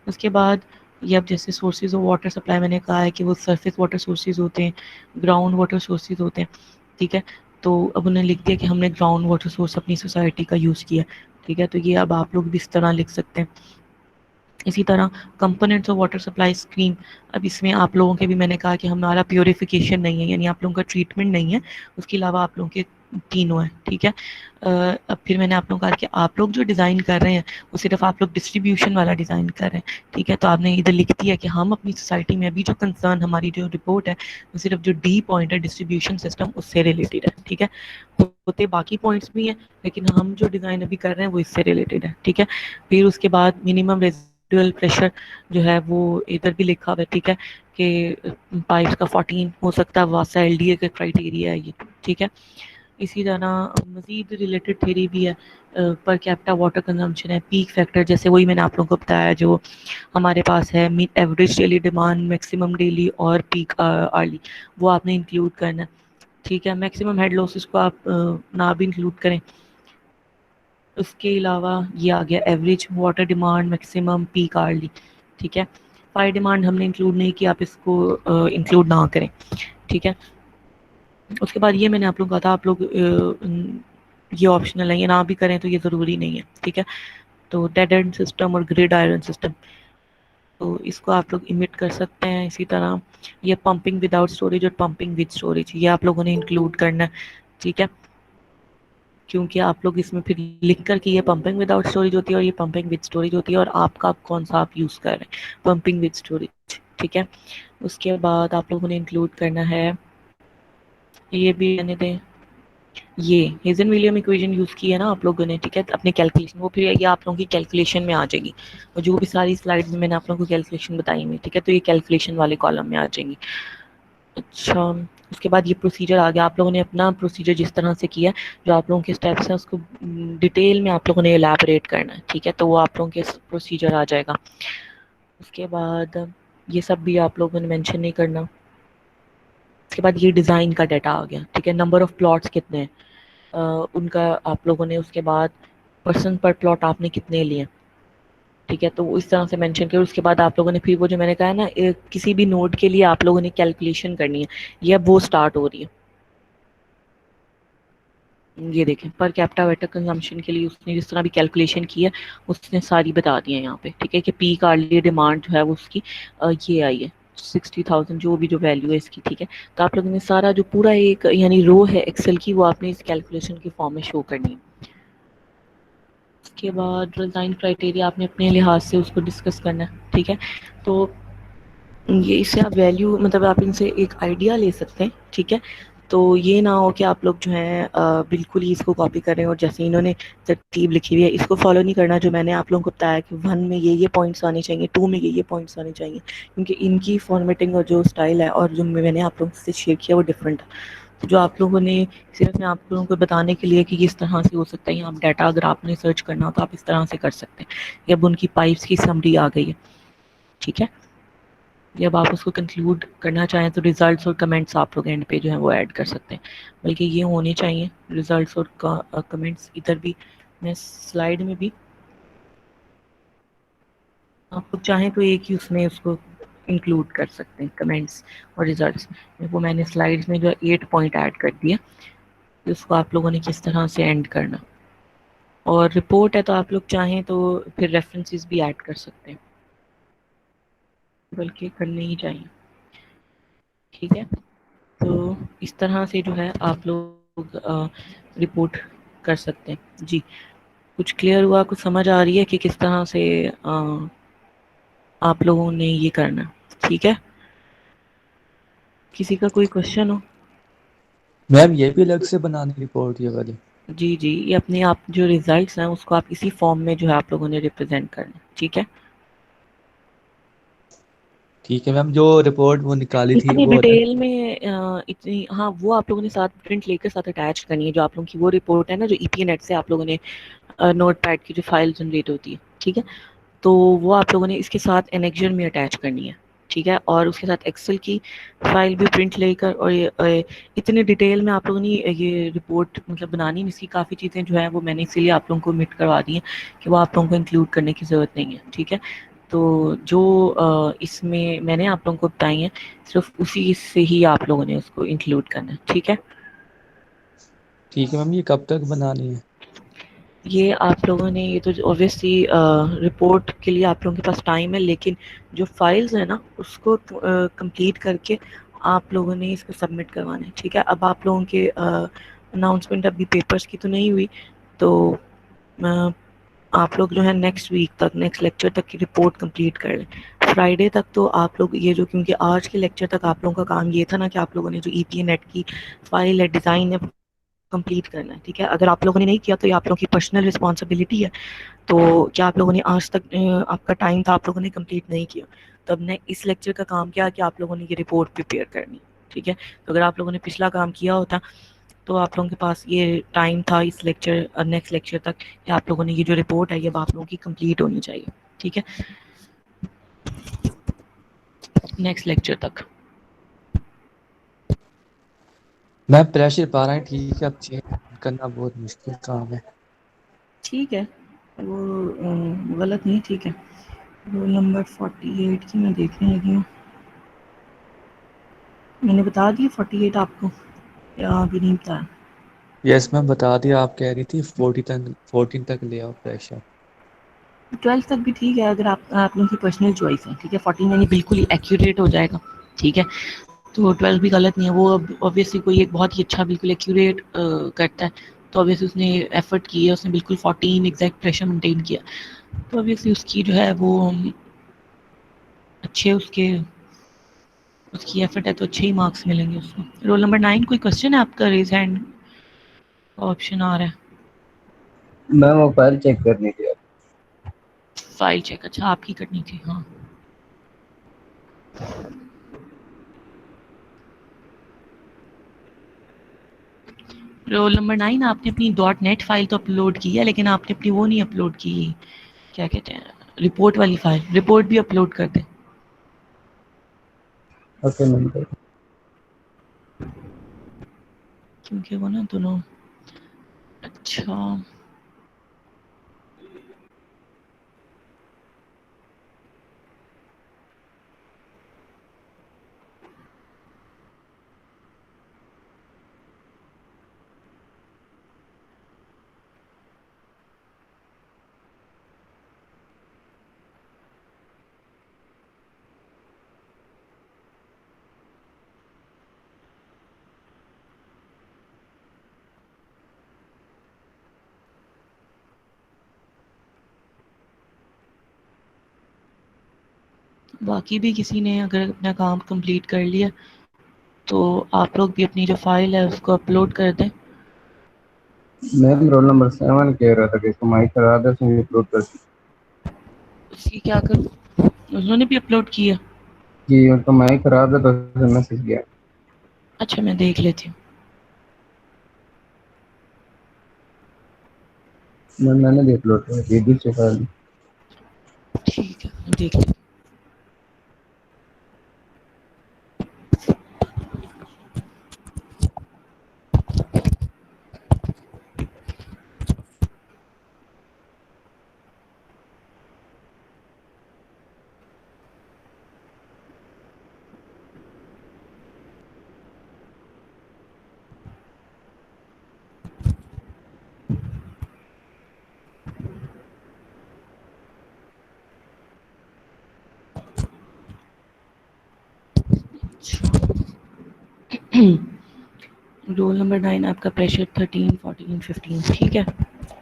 उसके बाद ये अब जैसे सोर्सेज ऑफ वाटर सप्लाई मैंने कहा है कि वो सरफेस वाटर सोर्सेज होते हैं, ग्राउंड वाटर सोर्सेज होते हैं। ठीक है, तो अब उन्हें लिख दिया कि हमने ग्राउंड वाटर सोर्स अपनी सोसाइटी का यूज़ किया। ठीक है, तो ये अब आप लोग भी इस तरह लिख सकते हैं। इसी तरह components of water supply scheme, अब इसमें आप लोगों के भी मैंने कहा कि हमारा प्योरिफिकेशन नहीं है, यानी आप लोगों का ट्रीटमेंट नहीं है, उसके अलावा आप लोगों के तीनों हैं, ठीक है। अब फिर मैंने आप लोगों को कहा कि आप लोग जो डिज़ाइन कर रहे हैं वो सिर्फ आप लोग डिस्ट्रीब्यूशन वाला डिज़ाइन कर रहे हैं, ठीक है। तो आपने इधर लिख दिया कि हम अपनी सोसाइटी में अभी जो कंसर्न, हमारी जो रिपोर्ट है वो सिर्फ जो डी पॉइंट है डिस्ट्रीब्यूशन सिस्टम उससे रिलेटेड है, ठीक है। होते बाकी पॉइंट्स भी हैं, लेकिन हम जो डिज़ाइन अभी कर रहे हैं वो इससे रिलेटेड है, ठीक है। फिर उसके बाद मिनिमम रेजिडुअल प्रेशर जो है वो इधर भी लिखा हुआ है, ठीक है, कि पाइप्स का 14 हो सकता है, वासा एलडीए का क्राइटेरिया है ये, ठीक है। इसी तरह मज़ीद रिलेटेड थ्योरी भी है, पर कैपिटा वाटर कंजम्पशन है, पीक फैक्टर, जैसे वही मैंने आप लोगों को बताया जो हमारे पास है, average daily demand, maximum daily और पीक आर्ली, वो आपने इंक्लूड करना है, ठीक है। मैक्सिमम हेड लॉसेस को आप ना भी इंक्लूड करें। उसके अलावा ये आ गया average water demand, maximum peak early, ठीक है। फायर डिमांड हमने इंक्लूड नहीं किया, आप इसको इंक्लूड ना करें, ठीक है। उसके बाद ये मैंने आप लोगों को कहा था, आप लोग ये ऑप्शनल है, ये ना भी करें तो ये ज़रूरी नहीं है, ठीक है। तो डेड एंड सिस्टम और ग्रिड आयरन सिस्टम, तो इसको आप लोग इमिट कर सकते हैं। इसी तरह ये पंपिंग विदाउट स्टोरेज और पंपिंग विद स्टोरेज, ये आप लोगों ने इंक्लूड करना है, ठीक है, क्योंकि आप लोग इसमें फिर लिख कर कि ये पंपिंग विदाउट स्टोरेज होती है और ये पंपिंग विद स्टोरेज होती है, और आपका कौन सा आप यूज़ कर रहे हैं, पंपिंग विद स्टोरेज, ठीक है। उसके बाद आप लोगों ने इंक्लूड करना है, ये भी रहने दें, ये हेजन विलियम इक्वेशन यूज़ की है ना आप लोगों ने, ठीक है, अपने कैलकुलेशन, वो फिर ये आप लोगों की कैलकुलेशन में आ जाएगी, और जो भी सारी स्लाइड्स में मैंने आप लोगों को कैलकुलेशन बताई हुई, ठीक है, तो ये कैलकुलेशन वाले कॉलम में आ जाएंगी। अच्छा, उसके बाद ये प्रोसीजर आ गया, आप लोगों ने अपना प्रोसीजर जिस तरह से किया, जो आप लोगों के स्टेप्स हैं उसको डिटेल में आप लोगों ने एलैबोरेट करना है, ठीक है, तो वो आप लोगों के प्रोसीजर आ जाएगा। उसके बाद ये सब भी आप लोगों ने मेंशन नहीं करना। उसके बाद ये डिज़ाइन का डाटा आ गया, ठीक है, नंबर ऑफ़ प्लॉट्स कितने हैं, उनका आप लोगों ने, उसके बाद पर्सन पर प्लॉट आपने कितने लिए, ठीक है, तो इस तरह से मेंशन किया। उसके बाद आप लोगों ने फिर वो जो मैंने कहा है ना, किसी भी नोड के लिए आप लोगों ने कैलकुलेशन करनी है, ये वो स्टार्ट हो रही है, ये देखें, पर कैपिटा वाटर कंजम्पशन के लिए उसने जिस तरह भी कैलकुलेशन की है उसने सारी बता दी है यहाँ पे, ठीक है, कि पीक आर्ली डिमांड जो है वो उसकी ये आई है 60,000, जो भी जो वैल्यू है इसकी, ठीक है। तो आप लोगों ने सारा जो पूरा एक यानी रो है एक्सेल की, वो आपने इस कैलकुलेशन की फॉर्म में शो करनी है। उसके बाद डिज़ाइन क्राइटेरिया आपने अपने लिहाज से उसको डिस्कस करना है, ठीक है। तो ये इससे आप वैल्यू, मतलब आप इनसे एक आइडिया ले सकते हैं, ठीक है। तो ये ना हो कि आप लोग जो हैं बिल्कुल ही इसको कॉपी करें और जैसे इन्होंने तरतीब लिखी हुई है इसको फॉलो नहीं करना, जो मैंने आप लोगों को बताया कि 1 में ये पॉइंट्स आने चाहिए, 2 में ये पॉइंट्स आने चाहिए, क्योंकि इनकी फॉर्मेटिंग और जो स्टाइल है और जो मैंने आप लोगों से शेयर किया वो डिफरेंट है। तो जो आप लोगों ने सिर्फ मैं आप लोगों को बताने के लिए कि किस तरह से हो सकता है, या आप डाटा अगर आपने सर्च करना हो तो आप इस तरह से कर सकते हैं। अब उनकी पाइप्स की समरी आ गई है, ठीक है। जब आप उसको कंक्लूड करना चाहें तो रिजल्ट्स और कमेंट्स आप लोग एंड पे जो है वो ऐड कर सकते हैं, बल्कि ये होने चाहिए रिजल्ट्स और कमेंट्स इधर भी, मैं स्लाइड में भी, आप लोग चाहें तो एक ही उसमें उसको इंक्लूड कर सकते हैं, कमेंट्स और रिजल्ट्स। वो मैंने स्लाइड्स में जो 8 पॉइंट ऐड कर दिया, उसको आप लोगों ने किस तरह से एंड करना, और रिपोर्ट है तो आप लोग चाहें तो फिर रेफरेंसेस भी ऐड कर सकते हैं, बल्कि करने ही चाहिए, ठीक है। तो इस तरह से जो है आप लोग रिपोर्ट कर सकते हैं। जी, कुछ क्लियर हुआ, कुछ समझ आ रही है कि किस तरह से आप लोगों ने ये करना, ठीक है। किसी का कोई क्वेश्चन हो? मैम ये भी अलग से बनानी रिपोर्ट ये वाली? जी जी, ये अपने आप जो रिजल्ट्स हैं उसको आप इसी फॉर्म में जो है आप लोगों ने रिप्रेजेंट करना, ठीक है। ठीक है मैम, जो रिपोर्ट वो निकाली थी इतनी वो अलग? डिटेल में इतनी, हाँ, वो आप लोगों ने साथ प्रिंट लेकर साथ अटैच करनी है, जो आप लोगों की वो रिपोर्ट है ना, जो ईपी नेट से आप लोगों ने नोट पैड की जो फाइल जनरेट होती है, ठीक है, तो वो आप लोगों ने इसके साथ एनेक्जर में अटैच करनी है, ठीक है, और उसके साथ एक्सेल की फाइल भी प्रिंट लेकर, और ये इतनी डिटेल में आप लोगों ने ये रिपोर्ट मतलब बनानी, इसकी काफ़ी चीज़ें जो है वो मैंने इसीलिए आप लोगों को मिट करवा दी हैं कि वो आप लोगों को इंक्लूड करने की ज़रूरत नहीं है, ठीक है। तो जो इसमें मैंने आप लोगों को बताई हैं सिर्फ उसी से ही आप लोगों ने उसको इंक्लूड करना है, ठीक है। ठीक है मैम, ये कब तक बनानी है? ये आप लोगों ने, ये तो ऑब्वियसली रिपोर्ट के लिए आप लोगों के पास टाइम है, लेकिन जो फाइल्स है ना उसको कंप्लीट करके आप लोगों ने इसको सबमिट करवाना है, ठीक है। अब आप लोगों के अनाउंसमेंट अभी पेपर्स की तो नहीं हुई, तो आप लोग जो है नेक्स्ट वीक तक, नेक्स्ट लेक्चर तक की रिपोर्ट कंप्लीट कर लें। फ्राइडे तक तो आप लोग ये जो, क्योंकि आज के लेक्चर तक आप लोगों का काम ये था ना कि आप लोगों ने जो ईपीए नेट की फाइल है, डिज़ाइन है, कंप्लीट करना है, ठीक है। अगर आप लोगों ने नहीं किया तो ये आप लोगों की पर्सनल रिस्पॉन्सिबिलिटी है। तो क्या आप लोगों ने आज तक आपका टाइम था, आप लोगों ने कंप्लीट नहीं किया, तो अब ने इस लेक्चर का काम क्या कि आप लोगों ने ये रिपोर्ट प्रिपेयर करनी, ठीक है। तो अगर आप लोगों ने पिछला काम किया होता तो आप लोगों के पास ये टाइम था इस लेक्चर और नेक्स्ट लेक्चर तक कि आप लोगों ने ये जो रिपोर्ट है ये आप लोगों की कंप्लीट होनी चाहिए, ठीक है, नेक्स्ट लेक्चर तक। मैम प्रेशर पा रहे हैं, ठीक है, अब चेंज करना बहुत मुश्किल काम है। ठीक है, वो गलत नहीं, ठीक है। रोल नंबर 48 की मैं देखने लगी हूँ, मैंने बता दिया 48 आपको या अभी नहीं बताया? यस मैम बता दिया, आप कह रही थी 14 तक ले आओ प्रेशर। 12 तक भी ठीक है, अगर आप लोगों की पर्सनल चॉइस है, ठीक है। 14 यानी बिल्कुल ही एक्यूरेट हो जाएगा, ठीक है। तो 12 भी गलत नहीं है, वो अब ऑब्वियसली कोई एक बहुत ही अच्छा बिल्कुल एक्यूरेट करता है, तो ऑब्वियसली उसने एफर्ट की है, उसने बिल्कुल 14 एग्जैक्ट प्रेशर मेंटेन किया, तो ऑब्वियसली उसकी जो है वो अच्छे उसकी एफर्ट है तो अच्छे ही मार्क्स मिलेंगे उसको। रोल नंबर 9 कोई क्वेश्चन है आपका? रेज हैंड ऑप्शन आ रहा है। मैम वो फाइल चेक करनी थी। फाइल चेक, अच्छा आपकी करनी थी, हाँ। रोल नंबर 9 आपने अपनी डॉट नेट फाइल तो अपलोड की है, लेकिन आपने अपनी वो नहीं अपलोड की, क्या कहते हैं, रिपोर्ट वाली फाइल, रिपोर्ट भी अपलोड कर दें, ओके मैम। क्योंकि वो ना दोनों, अच्छा बाकी भी किसी ने अगर अपना काम कंप्लीट कर लिया तो आप लोग भी अपनी जो फाइल है उसको अपलोड कर दें। मैम रोल नंबर 7 कह रहा था कि कमाई करा दे, उसने अपलोड कर दी उसकी क्या करूँ, उन्होंने भी अपलोड किया? कि उनको कमाई खराब है तो उसने मैसेज किया। अच्छा मैं देख लेती हूँ। मैंने भी अपलोड कर दी दूसरी फाइल। ठीक है मैं देख लेती हूँ। रोल नंबर 9 आपका प्रेशर 13 14 15, ठीक है,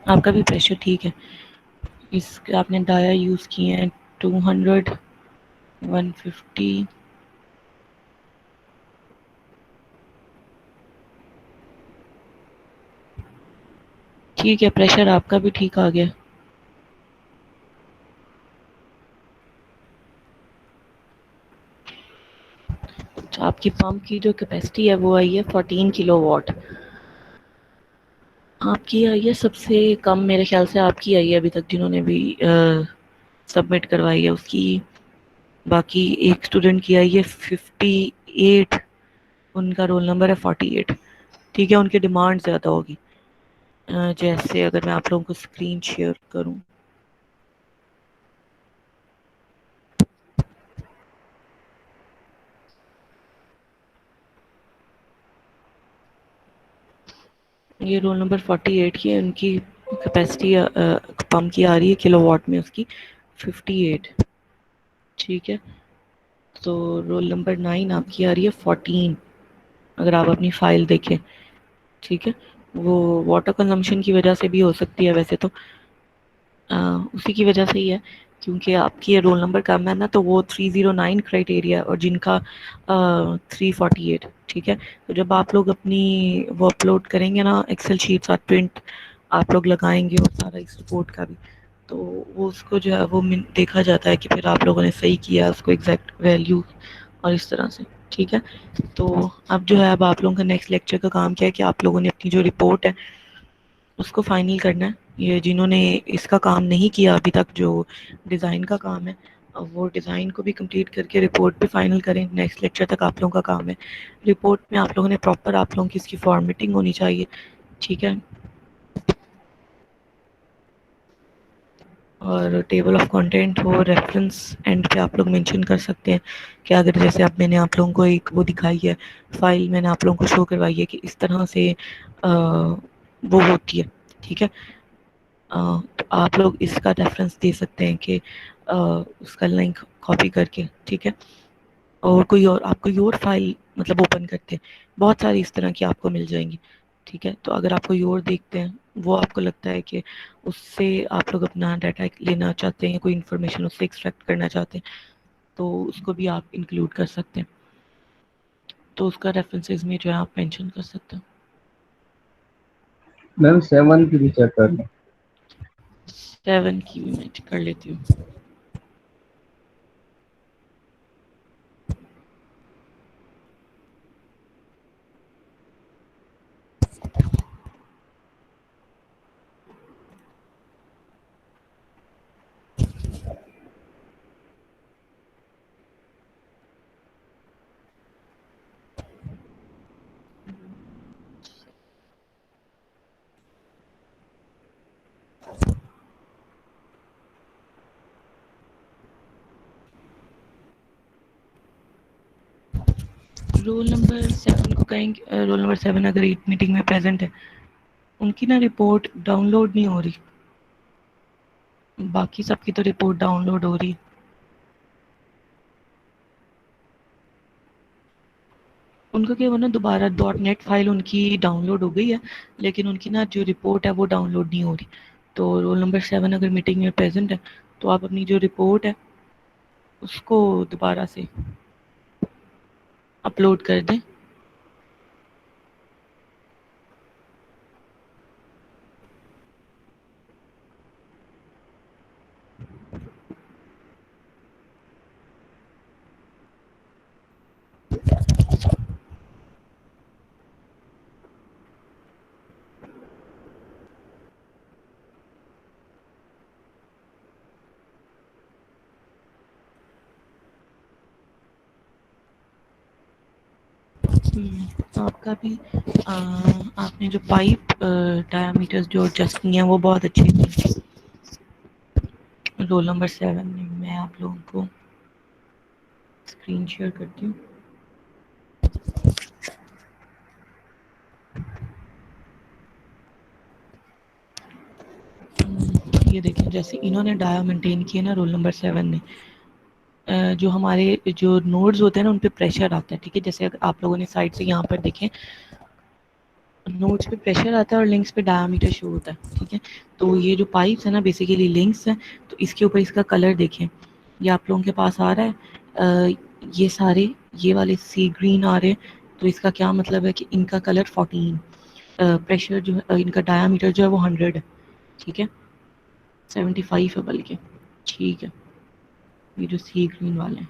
आपका भी प्रेशर ठीक है। इसके आपने डाया यूज़ किए हैं 200 150, ठीक है, प्रेशर आपका भी ठीक आ गया। तो आपकी पंप की जो कैपेसिटी है वो आई है 14 किलोवाट। आपकी आई है सबसे कम, मेरे ख्याल से आपकी आई है अभी तक जिन्होंने भी सबमिट करवाई है उसकी। बाकी एक स्टूडेंट की आई है 58, उनका रोल नंबर है 48, ठीक है, उनकी डिमांड ज़्यादा होगी। जैसे अगर मैं आप लोगों को स्क्रीन शेयर करूं, ये रोल नंबर 48 की है, उनकी कैपेसिटी पंप की आ रही है किलोवाट में उसकी 58, ठीक है। तो रोल नंबर 9 आपकी आ रही है 14, अगर आप अपनी फाइल देखें, ठीक है। वो वाटर कंजम्पशन की वजह से भी हो सकती है वैसे तो, उसी की वजह से ही है, क्योंकि आपकी ये रोल नंबर कम है ना, तो वो 309 क्राइटेरिया और जिनका 348, ठीक है। तो जब आप लोग अपनी वो अपलोड करेंगे ना एक्सेल शीट्स और प्रिंट आप लोग लगाएंगे और सारा इस रिपोर्ट का भी, तो वो उसको जो है वो देखा जाता है कि फिर आप लोगों ने सही किया उसको एग्जैक्ट वैल्यू और इस तरह से, ठीक है। तो अब जो है अब आप लोगों का नेक्स्ट लेक्चर का काम क्या है कि आप लोगों ने अपनी जो रिपोर्ट है उसको फाइनल करना है। ये जिन्होंने इसका काम नहीं किया अभी तक, जो डिज़ाइन का काम है, अब वो डिज़ाइन को भी कंप्लीट करके रिपोर्ट भी फाइनल करें। नेक्स्ट लेक्चर तक आप लोगों का काम है। रिपोर्ट में आप लोगों ने प्रॉपर आप लोगों की इसकी फॉर्मेटिंग होनी चाहिए, ठीक है। और टेबल ऑफ कंटेंट हो, रेफरेंस एंड पे आप लोग मेंशन कर सकते हैं कि अगर जैसे अब मैंने आप लोगों को एक वो दिखाई है फाइल, मैंने आप लोगों को शो करवाई है कि इस तरह से वो होती है, ठीक है। तो आप लोग इसका रेफरेंस दे सकते हैं कि उसका लिंक कॉपी करके, ठीक है। और कोई और आप कोई और फाइल मतलब ओपन करते हैं, बहुत सारी इस तरह की आपको मिल जाएंगी, ठीक है। तो अगर आप कोई और देखते हैं, वो आपको लगता है कि उससे आप लोग अपना डाटा लेना चाहते हैं या कोई इन्फॉर्मेशन उससे एक्सट्रैक्ट करना चाहते हैं, तो उसको भी आप इंक्लूड कर सकते हैं। तो उसका रेफरेंसेस में जो है आप मेंशन कर सकते हैं। मैम 7 की भी चेक कर लो। 7 की भी मैं कर लेती हूँ। रोल नंबर 7 को कहेंगे, रोल नंबर 7 अगर मीटिंग में प्रेजेंट है, उनकी ना रिपोर्ट डाउनलोड नहीं हो रही, बाकी सबकी तो रिपोर्ट डाउनलोड हो रही है। उनको क्या, वो ना दोबारा .NET फाइल उनकी डाउनलोड हो गई है, लेकिन उनकी ना जो रिपोर्ट है वो डाउनलोड नहीं हो रही। तो रोल नंबर 7 अगर मीटिंग में प्रेजेंट है, तो आप अपनी जो रिपोर्ट है उसको दोबारा से अपलोड कर दें। आपका भी आपने जो पाइप डायामीटर्स जो एडजस्ट किए हैं वो बहुत अच्छे हैं। रोल नंबर 7 में मैं आप लोगों को स्क्रीन शेयर करती हूँ। ये देखें, जैसे इन्होंने डाया मेंटेन किया ना रोल नंबर 7 ने, जो हमारे जो नोड्स होते हैं ना उन पे प्रेशर आता है, ठीक है। जैसे अगर आप लोगों ने साइड से यहाँ पर देखें, नोड्स पे प्रेशर आता है और लिंक्स पे डायामीटर शो होता है, ठीक है। तो ये जो पाइप्स है ना बेसिकली लिंक्स हैं, तो इसके ऊपर इसका कलर देखें, ये आप लोगों के पास आ रहा है, ये सारे ये वाले सी ग्रीन आ रहे हैं, तो इसका क्या मतलब है कि इनका कलर 14, प्रेशर जो है इनका डायामीटर जो है वो 100 है, ठीक है, 75 है बल्कि, ठीक है। ये जो सी ग्रीन वाले हैं,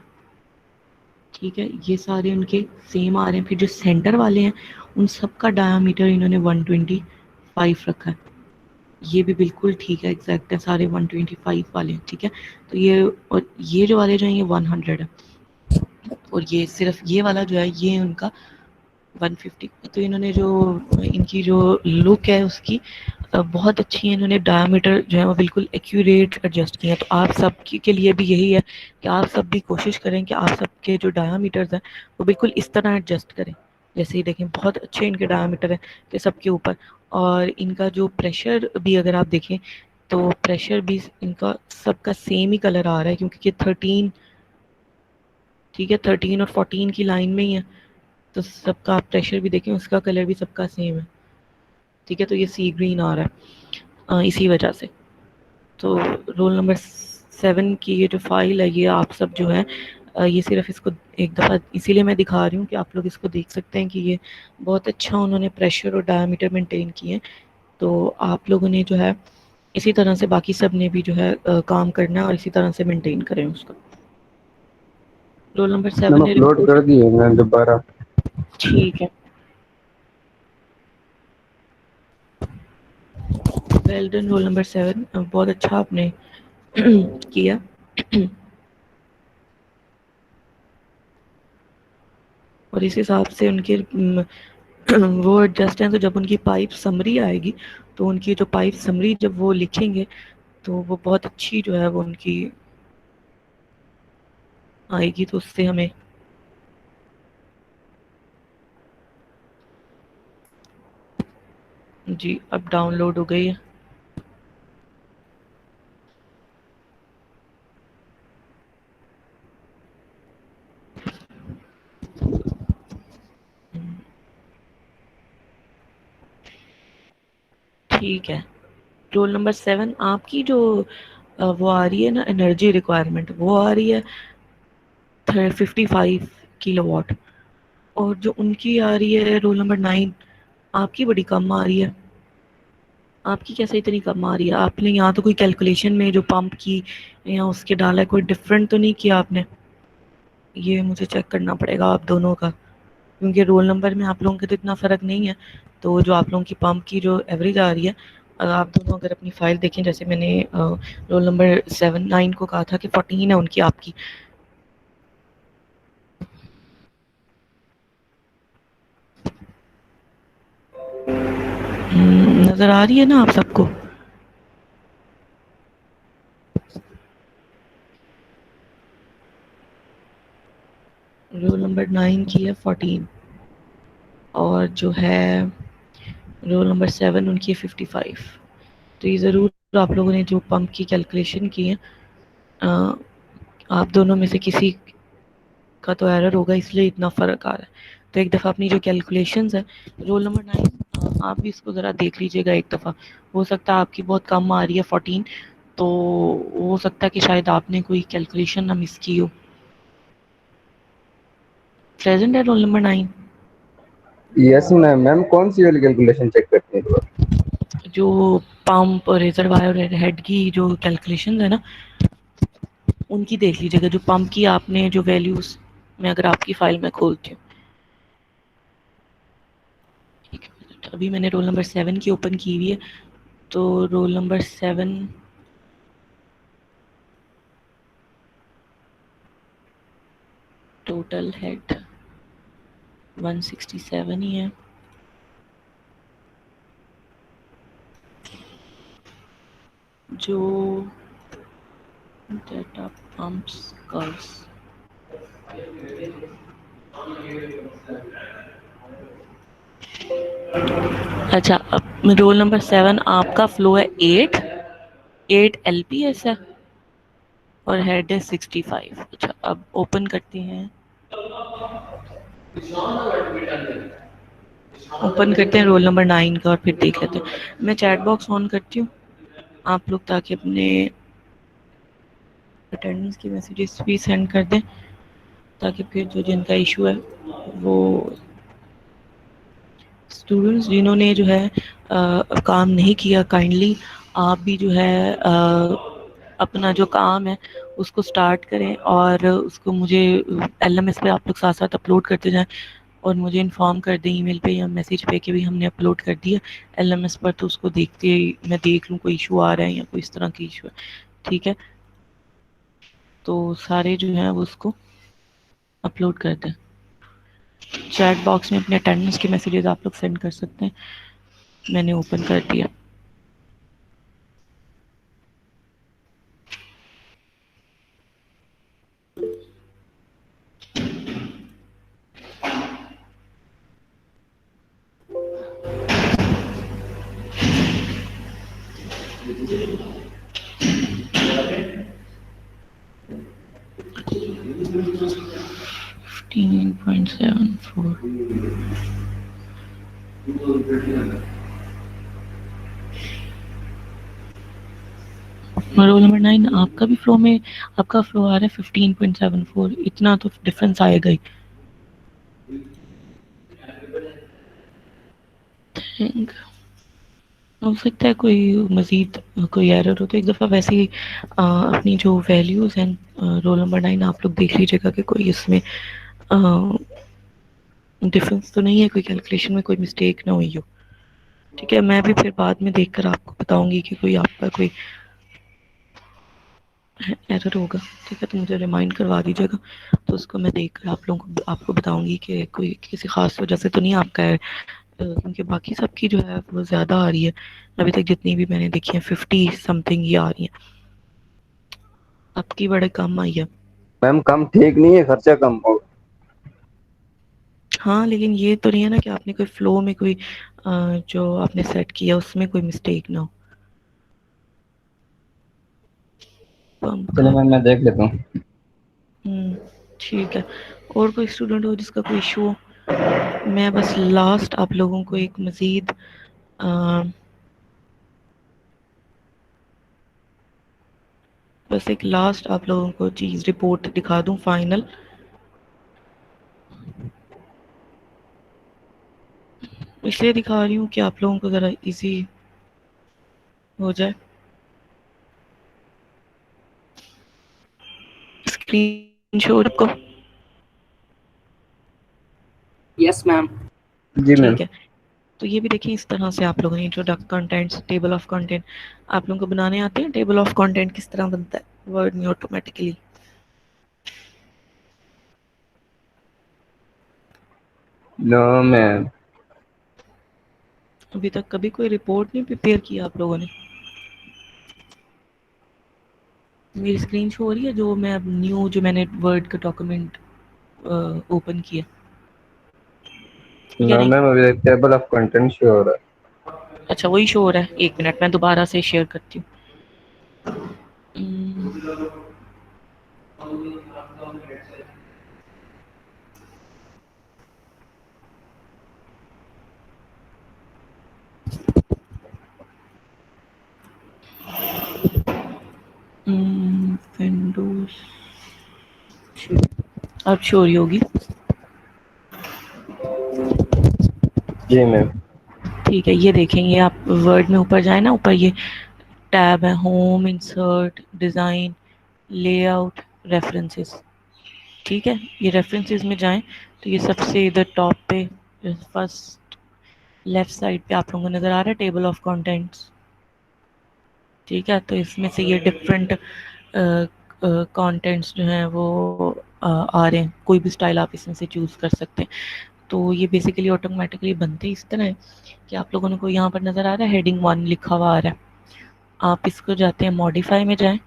ठीक है, ये सारे उनके सेम आ रहे हैं। फिर जो सेंटर वाले हैं उन सब का डायामीटर इन्होंने 125 रखा है, ये भी बिल्कुल ठीक है, एग्जैक्ट है, सारे 125 वाले हैं, ठीक है। तो ये और ये जो वाले जो हैं ये 100 है, और ये सिर्फ ये वाला जो है ये उनका 150। तो इन्होंने जो इनकी जो लुक है उसकी बहुत अच्छी है, इन्होंने डायमीटर जो है वो बिल्कुल एक्यूरेट एडजस्ट किया। तो आप सब के लिए भी यही है कि आप सब भी कोशिश करें कि आप सबके जो डायमीटर्स हैं वो बिल्कुल इस तरह एडजस्ट करें जैसे ही देखें बहुत अच्छे इनके डायमीटर है कि सबके ऊपर। और इनका जो प्रेशर भी अगर आप देखें तो प्रेशर भी इनका सबका सेम ही कलर आ रहा है, क्योंकि ये 13, ठीक है, 13 और 14 की लाइन में ही है, तो सबका आप प्रेशर भी देखें उसका कलर भी सबका सेम है, ठीक है। तो ये सी ग्रीन आ रहा है इसी वजह से। तो रोल नंबर 7 की ये जो फाइल है ये आप सब जो है ये सिर्फ इसको एक दफ़ा इसीलिए मैं दिखा रही हूँ कि आप लोग इसको देख सकते हैं कि ये बहुत अच्छा उन्होंने प्रेशर और डायमीटर मेंटेन किए। तो आप लोगों ने जो है इसी तरह से बाकी सब ने भी जो है काम करना है और इसी तरह से मेंटेन करें उसको। रोल नंबर 7 मैम ने अपलोड रिपोर्ट, कर दिए मैं दोबारा। ठीक है, वेल डन रोल नंबर 7, बहुत अच्छा आपने किया। और इस हिसाब से उनके वो एडजस्ट हैं, तो जब उनकी पाइप समरी आएगी तो उनकी जो पाइप समरी जब वो लिखेंगे तो वो बहुत अच्छी जो है वो उनकी आएगी, तो उससे हमें जी अब डाउनलोड हो गई है। ठीक है, रोल नंबर 7 आपकी जो वो आ रही है ना एनर्जी रिक्वायरमेंट, वो आ रही है 55 किलोवाट, और जो उनकी आ रही है रोल नंबर 9 आपकी बड़ी कम आ रही है। आपकी कैसे इतनी कम आ रही है? आपने यहाँ तो कोई कैलकुलेशन में जो पंप की या उसके डाला है कोई डिफरेंट तो नहीं किया आपने? ये मुझे चेक करना पड़ेगा आप दोनों का, क्योंकि रोल नंबर में आप लोगों के तो इतना फ़र्क नहीं है। तो जो आप लोगों की पंप की जो एवरेज आ रही है, आप दोनों अगर अपनी फ़ाइल देखें, जैसे मैंने रोल नंबर 7-9 को कहा था कि 14 है उनकी, आपकी नज़र आ रही है ना आप सबको? रोल नंबर 9 की है 14, और जो है रोल नंबर 7 उनकी है 55। तो ये ज़रूर आप लोगों ने जो पंप की कैलकुलेशन की है, आप दोनों में से किसी का तो एरर होगा, इसलिए इतना फ़र्क आ रहा है। तो एक दफ़ा अपनी जो कैलकुलेशंस है रोल नंबर 9 आप भी इसको ज़रा देख लीजिएगा एक दफ़ा। हो सकता है आपकी बहुत कम आ रही है 14, तो हो सकता है कि शायद आपने कोई कैलकुलेशन ना मिस की हो। प्रेजेंट है roll number 9? Yes ma'am. Ma'am कौन सी वाली कैलकुलेशन चेक करते हैं दोबारा? जो पंप और रिजर्वायर और हेड की जो कैलकुलेशन है ना, उनकी देख लीजिएगा। जो पंप की आपने जो वैल्यूज़, मैं अगर आपकी फ़ाइल में खोलती हूँ, एक मिनट, अभी मैंने रोल नंबर 7 की ओपन की हुई है। तो रोल नंबर 7 टोटल हेड 167 ही है। जो डेटा पंप्स कर्व्स, अच्छा, अब रोल नंबर 7 आपका फ्लो है 8 LPS है और हेड है 65। अच्छा, अब ओपन करते हैं, ओपन करते हैं रोल नंबर 9 का और फिर देख लेते हैं। मैं चैट बॉक्स ऑन करती हूँ आप लोग, ताकि अपने अटेंडेंस की मैसेजेस भी सेंड कर दें, ताकि फिर जो जिनका इशू है वो स्टूडेंट्स जिन्होंने जो है काम नहीं किया, काइंडली आप भी जो है अपना जो काम है उसको स्टार्ट करें और उसको मुझे LMS पे आप लोग साथ साथ अपलोड करते जाएं और मुझे इन्फॉर्म कर दें ईमेल पे या मैसेज पे कि भी हमने अपलोड कर दिया LMS पर। तो उसको देखते मैं देख लूँ कोई इशू आ रहा है या कोई इस तरह की इशू है, ठीक है। तो सारे जो हैं वो उसको अपलोड कर दें। चैट बॉक्स में अपने अटेंडेंस के मैसेजेस आप लोग सेंड कर सकते हैं। मैंने ओपन कर दिया। 15.74 रोल नंबर 9 आपका भी फ्लो में आपका फ्लो आ रहा है 15.74 इतना तो डिफरेंस आएगा ही थिंक हो सकता है कोई मज़ीद कोई एरर हो तो एक दफ़ा वैसे ही अपनी जो वैल्यूज़ हैं रोल नंबर 9 आप लोग देख लीजिएगा कि कोई इसमें डिफरेंस तो नहीं है कोई कैलकुलेशन में कोई मिस्टेक ना हुई हो ठीक है मैं भी फिर बाद में देखकर आपको बताऊंगी कि कोई आपका कोई एरर होगा ठीक है तो मुझे रिमाइंड करवा दीजिएगा तो उसको मैं देखकर आप लोगों को आपको बताऊंगी कि कोई किसी ख़ास वजह से तो नहीं आपका है क्योंकि बाकी सबकी जो है वो ज़्यादा आ रही है अभी तक जितनी भी मैंने देखी है 50 समथिंग ही आ रही है आपकी बड़े कम आई है मैम कम ठीक नहीं है, खर्चा कम हो। हाँ लेकिन ये तो नहीं है ना कि आपने कोई फ्लो में कोई जो आपने सेट किया उसमें कोई मिस्टेक ना हो चलो मैम मैं देख लेता हूँ। ठीक है और कोई स्टूडेंट हो जिसका कोई इशू हो मैं बस लास्ट आप लोगों को एक मज़ीद बस एक लास्ट आप लोगों को चीज़ रिपोर्ट दिखा दूं फाइनल इसलिए दिखा रही हूँ कि आप लोगों को ज़रा इजी हो जाए स्क्रीन शॉट आपको यस मैम। जी मैम। ठीक है तो ये भी देखिए इस तरह से आप लोगों ने इंट्रोडक्ट कंटेंट्स टेबल ऑफ कंटेंट आप लोगों को बनाने आते हैं टेबल ऑफ कंटेंट किस तरह बनता है वर्ड में ऑटोमेटिकली नो मैम। अभी तक कभी कोई रिपोर्ट नहीं प्रिपेयर किया आप लोगों ने मेरी स्क्रीन शो हो रही है जो मैं अब न्यू जो मैंने वर्ड का डॉक्यूमेंट ओपन किया नो मैम अभी टेबल ऑफ कंटेंट शो हो रहा है। अच्छा वही शो हो रहा है एक मिनट मैं दोबारा से शेयर करती हूँ विंडोज अब शो रही होगी जी मैम। ठीक है ये देखें ये आप वर्ड में ऊपर जाए ना ऊपर ये टैब है home insert design layout references ठीक है ये रेफरेंसेस में जाएं तो ये सबसे इधर टॉप पे फर्स्ट लेफ्ट साइड पे आप लोगों को नज़र आ रहा है टेबल ऑफ कंटेंट्स ठीक है तो इसमें से ये डिफरेंट कंटेंट्स जो हैं वो आ रहे हैं कोई भी स्टाइल आप इसमें से चूज़ कर सकते हैं तो ये बेसिकली ऑटोमेटिकली बनते ही इस तरह है कि आप लोगों को यहाँ पर नज़र आ रहा है हेडिंग 1 लिखा हुआ आ रहा है आप इसको जाते हैं मॉडिफाई में जाएं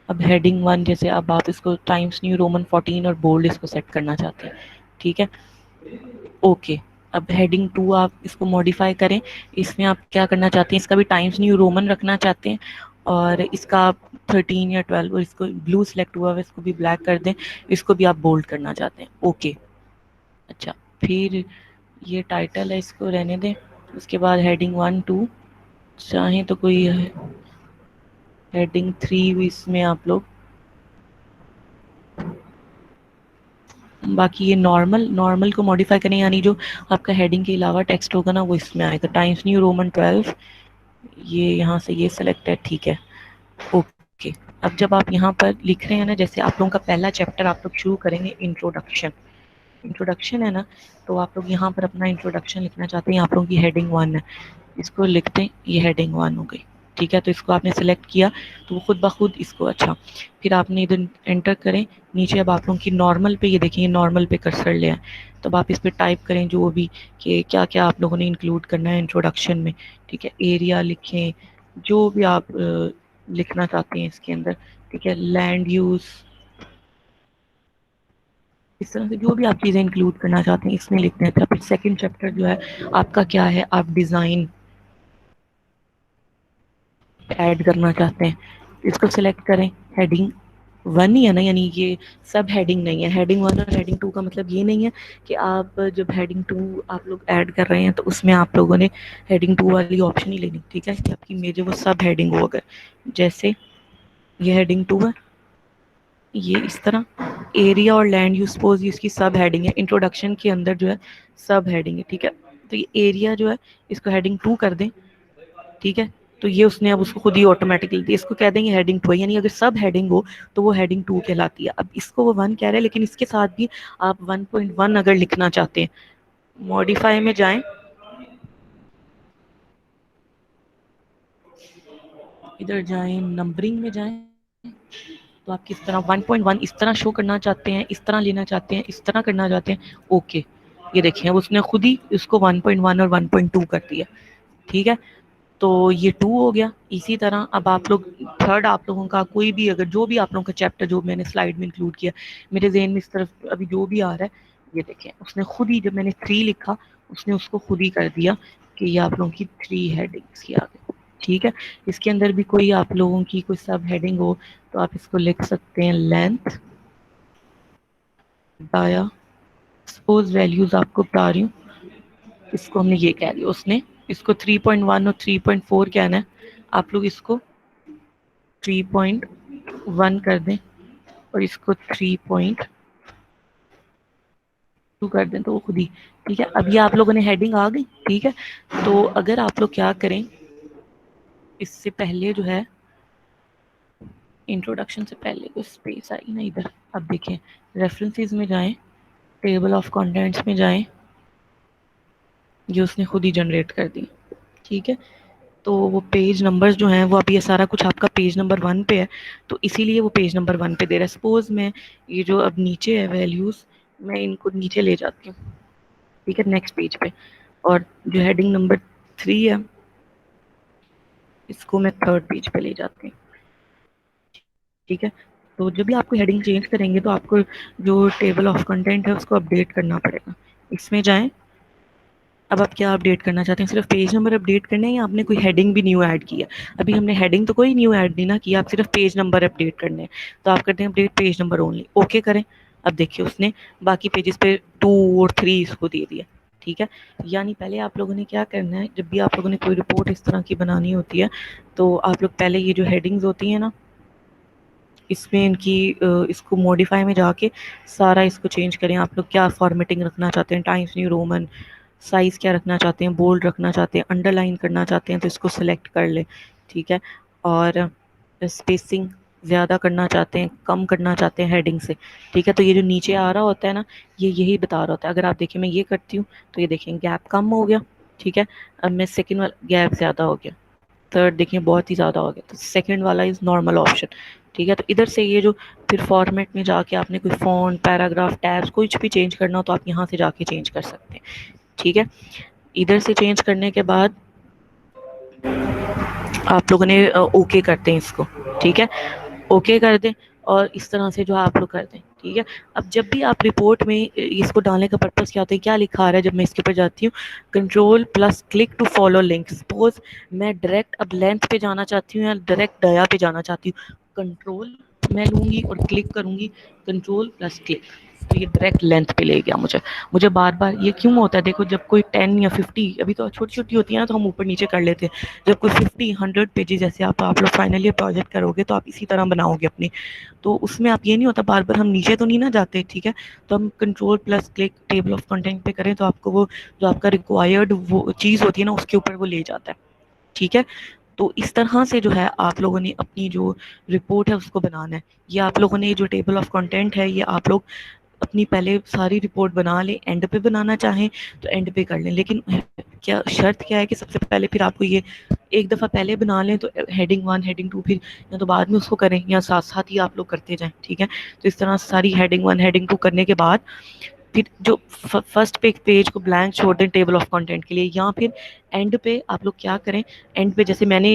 अब हेडिंग 1 जैसे अब आप इसको टाइम्स न्यू रोमन 14 और बोल्ड इसको सेट करना चाहते हैं ठीक है ओके अब हेडिंग 2 आप इसको मॉडिफाई करें इसमें आप क्या करना चाहते हैं इसका भी टाइम्स न्यू रोमन रखना चाहते हैं और इसका आप 13 या 12 और इसको ब्लू सेलेक्ट हुआ है इसको भी ब्लैक कर दें इसको भी आप बोल्ड करना चाहते हैं ओके अच्छा फिर ये टाइटल है इसको रहने दें उसके बाद हेडिंग 1 2 चाहें तो कोई हेडिंग 3 भी इसमें आप लोग बाकी ये नॉर्मल को मॉडिफाई करें यानी जो आपका हेडिंग के अलावा टेक्स्ट होगा ना वो इसमें आएगा टाइम्स न्यू रोमन 12 ये यहाँ से ये सिलेक्ट है ठीक है ओके अब जब आप यहाँ पर लिख रहे हैं ना जैसे आप लोगों का पहला चैप्टर आप लोग शुरू करेंगे इंट्रोडक्शन है ना तो आप लोग यहाँ पर अपना इंट्रोडक्शन लिखना चाहते हैं आप लोगों की हेडिंग 1 है इसको लिखते हैं ये हेडिंग 1 हो गई ठीक है तो इसको आपने सेलेक्ट किया तो वो खुद ब खुद इसको अच्छा फिर आपने इधर एंटर करें नीचे अब आप लोगों की नॉर्मल पे ये देखेंगे नॉर्मल पे कर्सर ले आए तब आप इस पर टाइप करें जो भी कि क्या क्या आप लोगों ने इंक्लूड करना है इंट्रोडक्शन में ठीक है एरिया लिखें जो भी आप लिखना चाहते हैं इसके अंदर ठीक है लैंड यूज़ इस तरह से जो भी आप चीज़ें इंक्लूड करना चाहते हैं इसमें लिखते हैं फिर सेकंड चैप्टर जो है आपका क्या है आप डिज़ाइन ऐड करना चाहते हैं, इसको सिलेक्ट करें। हेडिंग 1 ही है ना, यानी ये सब हेडिंग नहीं है। हेडिंग 1 और हेडिंग 2 का मतलब ये नहीं है कि आप जब हेडिंग 2 आप लोग ऐड कर रहे हैं तो उसमें आप लोगों ने हेडिंग 2 वाली ऑप्शन ही लेनी, ठीक है, कि आपकी मेजर वो सब हेडिंग हो। अगर जैसे ये हेडिंग 2 है, ये इस तरह एरिया और लैंड यूज सपोज इसकी सब हेडिंग है, इंट्रोडक्शन के अंदर जो है सब हेडिंग है, ठीक है। तो ये एरिया जो है इसको हेडिंग 2 कर दें, ठीक है। तो ये उसने अब उसको खुद ही ऑटोमेटिकली इसको कह देंगे हेडिंग 2, यानी अगर सब हेडिंग हो तो वो हेडिंग 2 कहलाती है। अब इसको वो 1 कह रहे हैं, लेकिन इसके साथ भी आप 1.1 अगर लिखना चाहते हैं, मॉडिफाई में जाएं, इधर जाएं, नंबरिंग में जाएं, तो आप किस तरह 1.1 इस तरह शो करना चाहते हैं, इस तरह लेना चाहते हैं, इस तरह करना चाहते हैं, ओके। ये देखिए अब उसने खुद ही इसको 1.1 और 1.2 कर दिया, ठीक है। तो ये 2 हो गया। इसी तरह अब आप लोग थर्ड, आप लोगों का कोई भी अगर जो भी आप लोगों का चैप्टर जो मैंने स्लाइड में इंक्लूड किया, मेरे जहन में इस तरफ अभी जो भी आ रहा है, ये देखें उसने खुद ही, जब मैंने 3 लिखा उसने उसको खुद ही कर दिया कि ये आप लोगों की 3 हेडिंग्स की आ गई, ठीक है। इसके अंदर भी कोई आप लोगों की कोई सब हेडिंग हो तो आप इसको लिख सकते हैं लेंथ डाया, सपोज वैल्यूज आपको बता रही हूँ, इसको हमने ये कह दिया, उसने इसको 3.1 और 3.4 कहना है, आप लोग इसको 3.1 कर दें और इसको 3.2 कर दें, तो वो खुद ही, ठीक है। अभी आप लोगों ने हेडिंग आ गई, ठीक है। तो अगर आप लोग क्या करें, इससे पहले जो है इंट्रोडक्शन से पहले कोई स्पेस आई ना इधर, अब देखें रेफरेंसेस में जाएं, टेबल ऑफ कंटेंट्स में जाएं, ये उसने खुद ही जनरेट कर दी, ठीक है। तो वो पेज नंबर्स जो हैं वो अभी ये सारा कुछ आपका पेज नंबर 1 पे है, तो इसीलिए वो पेज नंबर 1 पे दे रहा है। सपोज मैं ये जो अब नीचे है वैल्यूज़, मैं इनको नीचे ले जाती हूँ, ठीक है, नेक्स्ट पेज पे, और जो हेडिंग नंबर 3 है इसको मैं थर्ड पेज पे ले जाती हूँ, ठीक है। तो जब भी आपको हेडिंग चेंज करेंगे तो आपको जो टेबल ऑफ कंटेंट है उसको अपडेट करना पड़ेगा। इसमें जाएं, अब आप क्या अपडेट करना चाहते हैं, सिर्फ पेज नंबर अपडेट करना है या आपने कोई हेडिंग भी न्यू ऐड किया? अभी हमने हेडिंग तो कोई न्यू ऐड नहीं ना किया, आप सिर्फ पेज नंबर अपडेट करने हैं, तो आप करते हैं update page number only, okay करें। अब देखिए उसने बाकी पेजेस पे 2 और 3 इसको दे दिया, ठीक है। यानी पहले आप लोगों ने क्या करना है, जब भी आप लोगों ने कोई रिपोर्ट इस तरह की बनानी होती है तो आप लोग पहले ये जो हेडिंग्स होती हैं ना, इसमें इनकी इसको मॉडिफाई में जाके सारा इसको चेंज करें। आप लोग क्या फॉर्मेटिंग रखना चाहते हैं, टाइम्स न्यू रोमन, साइज़ क्या रखना चाहते हैं, बोल्ड रखना चाहते हैं, अंडरलाइन करना चाहते हैं तो इसको सिलेक्ट कर लें, ठीक है। और स्पेसिंग ज़्यादा करना चाहते हैं, कम करना चाहते हैं हेडिंग से, ठीक है। तो ये जो नीचे आ रहा होता है ना, ये यही बता रहा होता है। अगर आप देखिए मैं ये करती हूँ तो ये देखें गैप कम हो गया, ठीक है। अब मैं सेकेंड वाला गैप ज़्यादा हो गया, थर्ड देखिए बहुत ही ज़्यादा हो गया, तो सेकंड वाला इज़ नॉर्मल ऑप्शन, ठीक है। तो इधर से ये जो फिर फॉर्मेट में जाके आपने कोई फ़ॉन्ट, पैराग्राफ, टैब्स कुछ भी चेंज करना हो तो आप यहाँ से जाके चेंज कर सकते हैं, ठीक है। इधर से चेंज करने के बाद आप लोगों ने ओके करते हैं इसको, ठीक है, ओके कर दें और इस तरह से जो आप लोग कर दें, ठीक है। अब जब भी आप रिपोर्ट में इसको डालने का पर्पस क्या होता है, क्या लिखा आ रहा है, जब मैं इसके ऊपर जाती हूँ control plus click to follow link, suppose मैं डायरेक्ट अब लेंथ पे जाना चाहती हूँ या डायरेक्ट डाया पे जाना चाहती हूँ, कंट्रोल मैं लूँगी और क्लिक करूँगी, कंट्रोल प्लस क्लिक, तो ये डायरेक्ट लेंथ पे ले गया मुझे बार बार। ये क्यों होता है, देखो जब कोई 10 या 50, अभी तो छोटी छोटी होती है ना तो हम ऊपर नीचे कर लेते हैं, जब कोई 50-100 पेजेस जैसे आप लोग फाइनली प्रोजेक्ट करोगे तो आप इसी तरह बनाओगे अपनी, तो उसमें आप ये नहीं होता बार बार हम नीचे तो नहीं ना जाते, ठीक है। तो हम control plus click table of content पे करें तो आपको वो जो आपका रिक्वायर्ड वो चीज़ होती है ना उसके ऊपर वो ले जाता है, ठीक है। तो इस तरह से जो है आप लोगों ने अपनी जो रिपोर्ट है उसको बनाना है। ये आप लोगों ने जो टेबल ऑफ कंटेंट है ये आप लोग अपनी पहले सारी रिपोर्ट बना लें, एंड पे बनाना चाहें तो एंड पे कर लें, लेकिन क्या शर्त क्या है कि सबसे पहले फिर आपको ये एक दफ़ा पहले बना लें तो हेडिंग 1 हेडिंग 2 फिर या तो बाद में उसको करें या साथ साथ ही आप लोग करते जाएं, ठीक है। तो इस तरह सारी हेडिंग 1 हेडिंग 2 करने के बाद फिर जो फर्स्ट पेज को ब्लैंक छोड़ दें टेबल ऑफ कंटेंट के लिए, या फिर एंड पे आप लोग क्या करें, एंड पे जैसे मैंने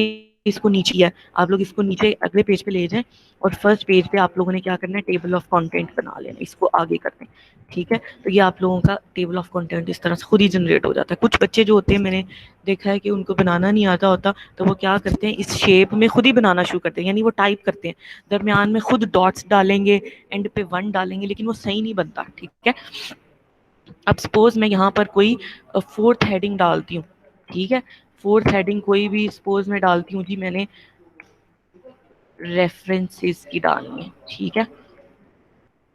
इसको नीचे है, आप लोग इसको नीचे अगले पेज पे ले जाएं और फर्स्ट पेज पे आप लोगों ने क्या करना है, टेबल ऑफ कंटेंट बना लेना, इसको आगे करते हैं, ठीक है। तो ये आप लोगों का टेबल ऑफ कंटेंट इस तरह से खुद ही जनरेट हो जाता है। कुछ बच्चे जो होते हैं, मैंने देखा है कि उनको बनाना नहीं आता होता, तो वो क्या करते हैं, इस शेप में खुद ही बनाना शुरू करते हैं, यानी वो टाइप करते हैं, दरमियान में खुद डॉट्स डालेंगे, एंड पे 1 डालेंगे, लेकिन वो सही नहीं बनता, ठीक है। अब सपोज मैं यहाँ पर कोई 4th हेडिंग डालती हूँ, ठीक है, 4th हेडिंग कोई भी सपोज मैं डालती हूँ जी, मैंने रेफरेंसेस की डालनी है, ठीक है।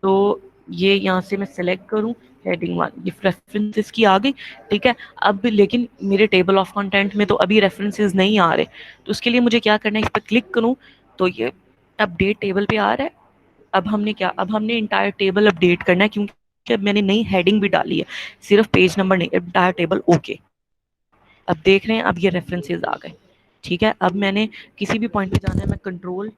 तो ये यहाँ से मैं सेलेक्ट करूँ हेडिंग 1, ये रेफरेंसेस की आ गई, ठीक है। अब लेकिन मेरे टेबल ऑफ कंटेंट में तो अभी रेफरेंसेस नहीं आ रहे, तो उसके लिए मुझे क्या करना है, इस पर क्लिक करूँ तो ये अपडेट टेबल पे आ रहा है। अब हमने इंटायर टेबल अपडेट करना है, क्योंकि अब मैंने नई हेडिंग भी डाली है, सिर्फ पेज नंबर नहीं, इंटायर टेबल। ओके, अब देख रहे हैं, अब ये रेफरेंसेस आ गए, ठीक है। अब मैंने किसी भी पॉइंट पे जाना है, मैं कंट्रोल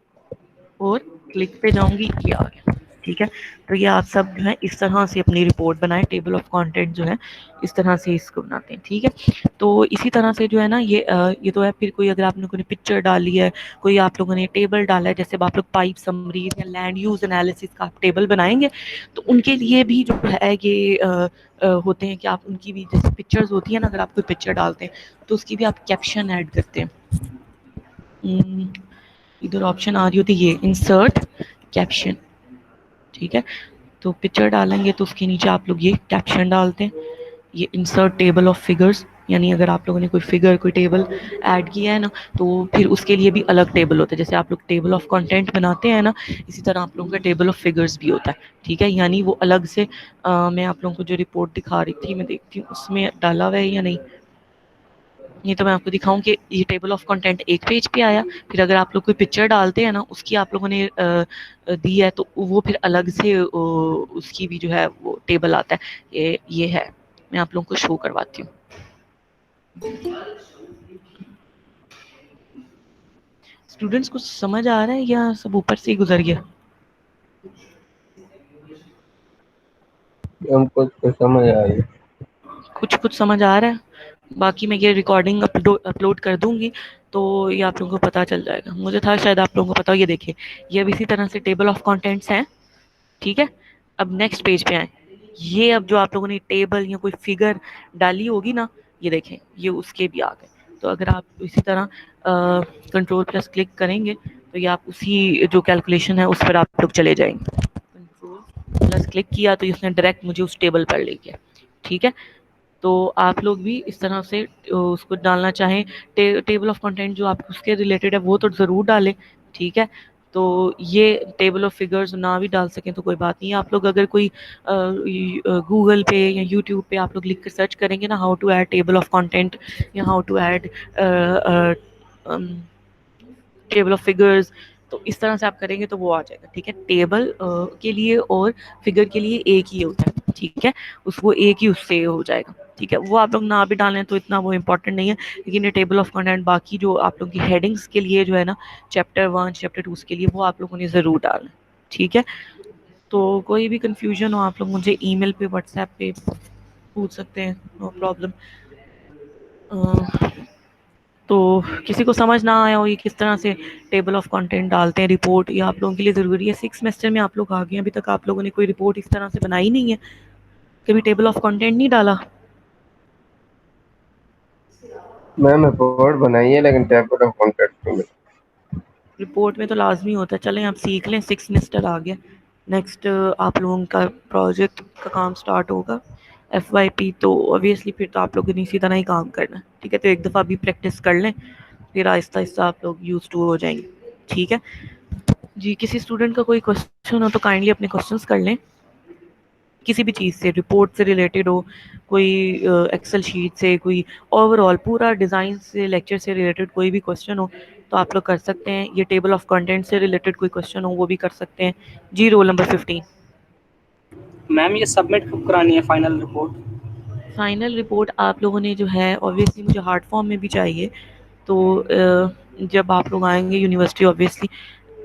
और क्लिक पे जाऊंगी, ये आ गया, ठीक है। तो ये आप सब जो है इस तरह से अपनी रिपोर्ट बनाएं, टेबल ऑफ कंटेंट जो है इस तरह से इसको बनाते हैं, ठीक है। तो इसी तरह से जो है ना, ये तो है। फिर कोई अगर आप लोगों ने पिक्चर डाली है, कोई आप लोगों ने टेबल डाला है, जैसे आप लोग पाइप समरीज या लैंड यूज एनालिसिस का आप टेबल बनाएंगे, तो उनके लिए भी जो है ये होते हैं कि आप उनकी भी जैसे पिक्चर्स होती है ना, अगर आप कोई पिक्चर डालते हैं तो उसकी भी आप कैप्शन ऐड करते हैं। इधर ऑप्शन आ रही होती है, ये इंसर्ट कैप्शन, ठीक है। तो पिक्चर डालेंगे तो उसके नीचे आप लोग ये कैप्शन डालते हैं, ये इंसर्ट टेबल ऑफ फिगर्स, यानी अगर आप लोगों ने कोई फिगर, कोई टेबल ऐड किया है ना, तो फिर उसके लिए भी अलग टेबल होता है। जैसे आप लोग टेबल ऑफ कंटेंट बनाते हैं ना, इसी तरह आप लोगों का टेबल ऑफ फिगर्स भी होता है, ठीक है। यानी वो अलग से मैं आप लोगों को जो रिपोर्ट दिखा रही थी, मैं देखती हूँ उसमें डाला हुआ है या नहीं। ये तो मैं आपको दिखाऊं कि ये टेबल ऑफ कंटेंट एक पेज पे आया, फिर अगर आप लोग कोई पिक्चर डालते हैं ना, उसकी आप लोगों ने दी है, तो वो फिर अलग से उसकी भी जो है वो टेबल आता है। ये है, मैं आप लोगों को शो करवाती हूँ। स्टूडेंट्स कुछ समझ आ रहा है या सब ऊपर से ही गुजर गया? हमको तो समझ आ रही है। कुछ समझ आ रहा है। बाकी मैं ये रिकॉर्डिंग अपलोड कर दूंगी, तो ये आप लोगों को पता चल जाएगा। मुझे था शायद आप लोगों को पता हो। ये देखिए, ये अब इसी तरह से टेबल ऑफ कंटेंट्स हैं, ठीक है। अब नेक्स्ट पेज पे आए, ये अब जो आप लोगों ने टेबल या कोई फिगर डाली होगी ना, ये देखें, ये उसके भी आ गए। तो अगर आप इसी तरह कंट्रोल प्लस क्लिक करेंगे, तो ये आप उसी जो कैलकुलेशन है उस पर आप लोग चले जाएंगे। कंट्रोल प्लस क्लिक किया तो इसने डायरेक्ट मुझे उस टेबल पर ले गया, ठीक है। तो आप लोग भी इस तरह से उसको डालना चाहें, टेबल ऑफ कंटेंट जो आप उसके रिलेटेड है वो तो ज़रूर डालें, ठीक है। तो ये टेबल ऑफ फिगर्स ना भी डाल सकें तो कोई बात नहीं। आप लोग अगर कोई गूगल पे या यूट्यूब पे आप लोग लिख कर सर्च करेंगे ना, how to add table of content या how to add table of figures, तो इस तरह से आप करेंगे तो वो आ जाएगा, ठीक है। टेबल के लिए और फिगर के लिए एक ही होता है, ठीक है। उसको एक ही उससे हो जाएगा, ठीक है। वो आप लोग ना भी डालें तो इतना वो इम्पोर्टेंट नहीं है, लेकिन ये टेबल ऑफ कंटेंट बाकी जो आप लोगों की हेडिंग्स के लिए जो है ना, चैप्टर 1 चैप्टर 2 के लिए, वो आप लोगों ने ज़रूर डालना, ठीक है। तो कोई भी कन्फ्यूजन हो आप लोग मुझे ईमेल पे, व्हाट्सएप पे पूछ सकते हैं, नो प्रॉब्लम। तो किसी को समझ ना आया हो ये किस तरह से टेबल ऑफ कंटेंट डालते हैं रिपोर्ट, ये आप लोगों के लिए ज़रूरी है। 6 सेमेस्टर में आप लोग आ गए, अभी तक आप लोगों ने कोई रिपोर्ट इस तरह से बनाई नहीं है, कभी टेबल ऑफ कंटेंट नहीं डाला। मैम रिपोर्ट बनाई है लेकिन टेबल ऑफ कंटेंट नहीं। रिपोर्ट में तो लाजमी होता है। चलें आप सीख लें, 6 सेमेस्टर आ गया, नेक्स्ट आप लोगों का प्रोजेक्ट का काम स्टार्ट होगा, FYP, तो ऑब्वियसली फिर तो आप लोगों ने इसी तरह ही काम करना है, ठीक है। तो एक दफ़ा अभी प्रैक्टिस कर लें, फिर आहिस्ता आहिस्ता आप लोग यूज टू हो जाएंगे, ठीक है जी। किसी स्टूडेंट का कोई क्वेश्चन हो तो काइंडली अपने क्वेश्चंस कर लें, किसी भी चीज़ से, रिपोर्ट से रिलेटेड हो, कोई एक्सेल शीट से, कोई ओवरऑल पूरा डिज़ाइन से, लेक्चर से रिलेटेड कोई भी क्वेश्चन हो तो आप लोग कर सकते हैं। ये टेबल ऑफ कंटेंट से रिलेटेड कोई क्वेश्चन हो वो भी कर सकते हैं जी। Roll number 15। मैम ये सबमिट कब करानी है फाइनल रिपोर्ट? फाइनल रिपोर्ट आप लोगों ने जो है, ऑब्वियसली मुझे हार्ड फॉर्म में भी चाहिए, तो जब आप लोग आएंगे यूनिवर्सिटी, ऑब्वियसली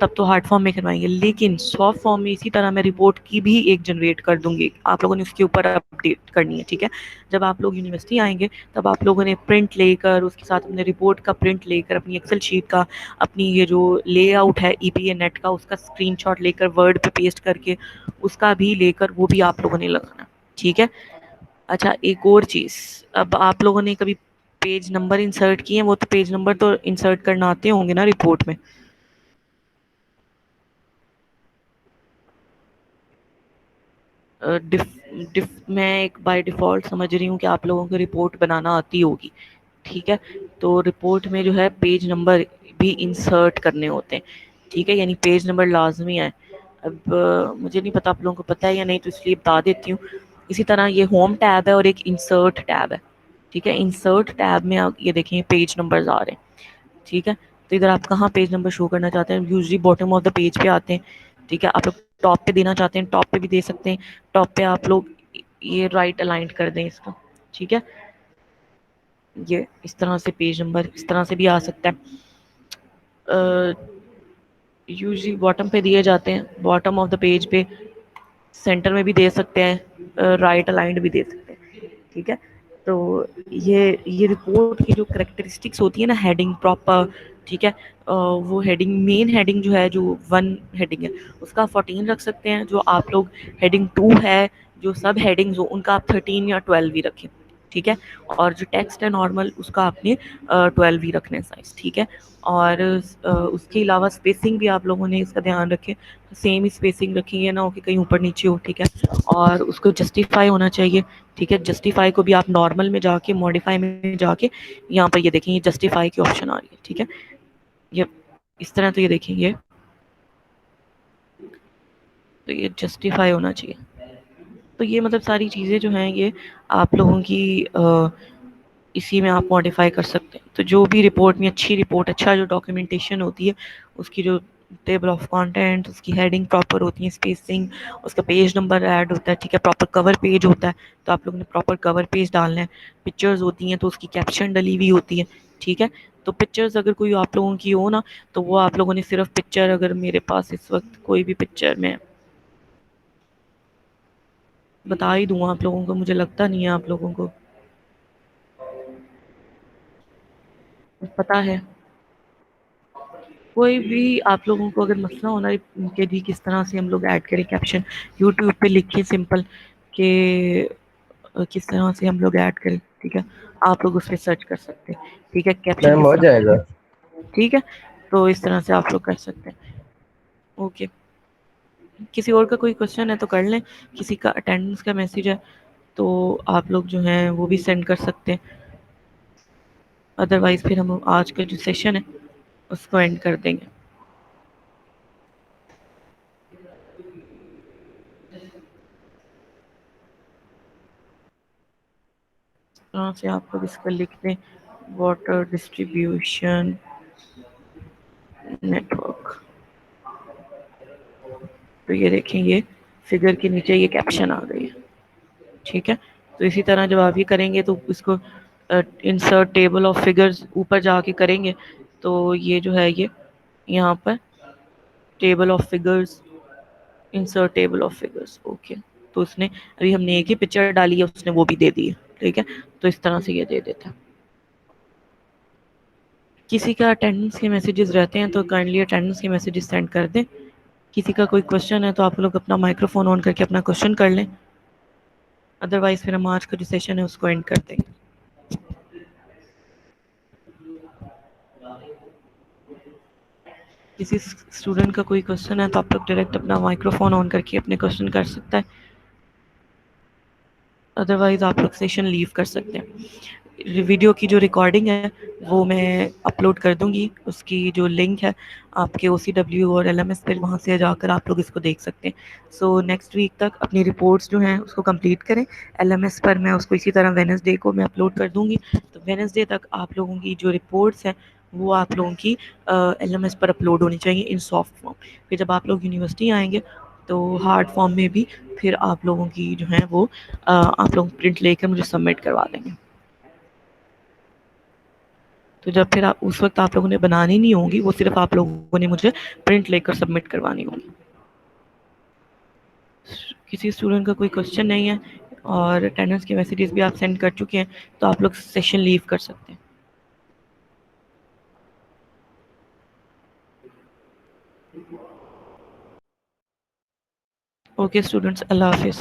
तब तो हार्ड फॉर्म में करवाएंगे, लेकिन सॉफ्ट फॉर्म में इसी तरह मैं रिपोर्ट की भी एक जनरेट कर दूंगी, आप लोगों ने उसके ऊपर अपडेट करनी है, ठीक है। जब आप लोग यूनिवर्सिटी आएंगे तब आप लोगों ने प्रिंट लेकर, उसके साथ अपने रिपोर्ट का प्रिंट लेकर, अपनी एक्सेल शीट का, अपनी ये जो लेआउट है ईपीए नेट का, उसका स्क्रीनशॉट लेकर वर्ड पे पेस्ट करके उसका भी लेकर वो भी आप लोगों ने लगाना, ठीक है। अच्छा, एक और चीज़, अब आप लोगों ने कभी पेज नंबर इंसर्ट किए हैं, वो तो पेज नंबर तो इंसर्ट करना आते होंगे ना रिपोर्ट में। मैं एक बाय डिफ़ॉल्ट समझ रही हूँ कि आप लोगों को रिपोर्ट बनाना आती होगी, ठीक है। तो रिपोर्ट में जो है पेज नंबर भी इंसर्ट करने होते हैं, ठीक है, यानी पेज नंबर लाजमी है। अब मुझे नहीं पता आप लोगों को पता है या नहीं, तो इसलिए बता देती हूँ। इसी तरह ये होम टैब है और एक इंसर्ट टैब है, ठीक है। इंसर्ट टैब में आप ये देखें पेज नंबर्स आ रहे हैं, ठीक है। तो इधर आप कहाँ पेज नंबर शो करना चाहते हैं, usually bottom of the page पे आते हैं, ठीक है। आप लोग टॉप पे देना चाहते हैं, टॉप पे भी दे सकते हैं। टॉप पे आप लोग ये राइट अलाइंड कर दें इसको, ठीक है। ये इस तरह से पेज नंबर इस तरह से भी आ सकता है। यूजली बॉटम पे दिए जाते हैं, बॉटम ऑफ द पेज पे, सेंटर में भी दे सकते हैं, राइट अलाइंड भी दे सकते हैं, ठीक है। तो ये रिपोर्ट की जो करेक्टरिस्टिक्स होती है ना, हेडिंग प्रॉपर, ठीक है। वो हेडिंग, मेन हेडिंग जो है, जो 1 हेडिंग है उसका 14 रख सकते हैं। जो आप लोग हेडिंग 2 है, जो सब हेडिंग्स हो उनका आप 13 या 12 भी रखें, ठीक है। और जो टेक्स्ट है नॉर्मल, उसका आपने 12 ही रखना है साइज, ठीक है। और उसके अलावा स्पेसिंग भी आप लोगों ने इसका ध्यान रखें, सेम ही स्पेसिंग रखें, ये ना हो कि कहीं ऊपर नीचे हो, ठीक है। और उसको जस्टिफाई होना चाहिए, ठीक है। जस्टिफाई को भी आप नॉर्मल में जाके, मॉडिफाई में जाके, यहाँ पर ये देखें, ये जस्टिफाई की ऑप्शन आ रही है, ठीक है। ये इस तरह, तो ये देखें, ये जस्टिफाई होना चाहिए। तो ये मतलब सारी चीज़ें जो हैं ये आप लोगों की इसी में आप मॉडिफाई कर सकते हैं। तो जो भी रिपोर्ट में अच्छी रिपोर्ट, अच्छा जो डॉक्यूमेंटेशन होती है, उसकी जो टेबल ऑफ कंटेंट, उसकी हेडिंग प्रॉपर होती है, स्पेसिंग, उसका पेज नंबर ऐड होता है, ठीक है। प्रॉपर कवर पेज होता है, तो आप लोगों ने प्रॉपर कवर पेज डालना है। पिक्चर्स होती हैं तो उसकी कैप्शन डली हुई होती है, ठीक है। तो पिक्चर्स अगर कोई आप लोगों की हो ना, तो वो आप लोगों ने सिर्फ पिक्चर, अगर मेरे पास इस वक्त कोई भी पिक्चर में बता ही दूँ आप लोगों को, मुझे लगता नहीं है आप लोगों को पता है। कोई भी आप लोगों को अगर मसला होना कि जी किस तरह से हम लोग ऐड करें कैप्शन, यूट्यूब पे लिखिए सिंपल कि किस तरह से हम लोग ऐड करें, ठीक है। आप लोग उस पर सर्च कर सकते हैं, ठीक है, कैप्शन मैम किस हो तरह जाएगा। से, ठीक है। तो इस तरह से आप लोग कर सकते हैं, ओके। किसी और का कोई क्वेश्चन है तो कर लें, किसी का अटेंडेंस का मैसेज है तो आप लोग जो हैं वो भी सेंड कर सकते हैं। अदरवाइज फिर हम आज का जो सेशन है उसको एंड कर देंगे। तरह से आप लोग इसका लिख दें, वाटर डिस्ट्रीब्यूशन नेटवर्क। तो ये देखें, ये फिगर के नीचे ये कैप्शन आ गई है, ठीक है। तो इसी तरह जब आप ये करेंगे तो इसको इंसर्ट टेबल ऑफ फिगर्स ऊपर जाके करेंगे तो ये जो है ये यहाँ पर table of figures, insert table of figures, okay. तो उसने अभी हमने एक ही पिक्चर डाली है, उसने वो भी दे दी है, ठीक है। तो इस तरह से ये दे देता है। किसी का अटेंडेंस के मैसेजेस रहते हैं तो काइंडली अटेंडेंस के मैसेजेस सेंड कर दें। किसी का कोई क्वेश्चन है तो आप लोग अपना माइक्रोफोन ऑन करके अपना क्वेश्चन कर लें, अदरवाइज फिर हम आज का जो सेशन है उसको एंड कर देंगे। किसी स्टूडेंट का कोई क्वेश्चन है तो आप लोग डायरेक्ट अपना माइक्रोफोन ऑन करके अपने क्वेश्चन कर सकता है, अदरवाइज आप लोग सेशन लीव कर सकते हैं। वीडियो की जो रिकॉर्डिंग है वो मैं अपलोड कर दूंगी, उसकी जो लिंक है आपके OCW और LMS पर, वहाँ से जाकर आप लोग इसको देख सकते हैं। सो नेक्स्ट वीक तक अपनी रिपोर्ट्स जो हैं उसको कंप्लीट करें। LMS पर मैं उसको इसी तरह वेडनेसडे को मैं अपलोड कर दूंगी। तो वेडनेसडे तक आप लोगों की जो रिपोर्ट्स हैं वो आप लोगों की LMS पर अपलोड होनी चाहिए इन सॉफ्ट फॉर्म। फिर जब आप लोग यूनिवर्सिटी आएंगे तो हार्ड फॉर्म में भी फिर आप लोगों की जो है वो आप लोग प्रिंट लेकर मुझे सबमिट करवा देंगे। तो जब फिर आप उस वक्त आप लोगों ने बनानी नहीं होंगी, वो सिर्फ आप लोगों ने मुझे प्रिंट लेकर सबमिट करवानी होगी। किसी स्टूडेंट का कोई क्वेश्चन नहीं है और अटेंडेंस के मैसेजेस भी आप सेंड कर चुके हैं, तो आप लोग सेशन लीव कर सकते हैं। ओके स्टूडेंट्स, अल्लाह हाफिज़।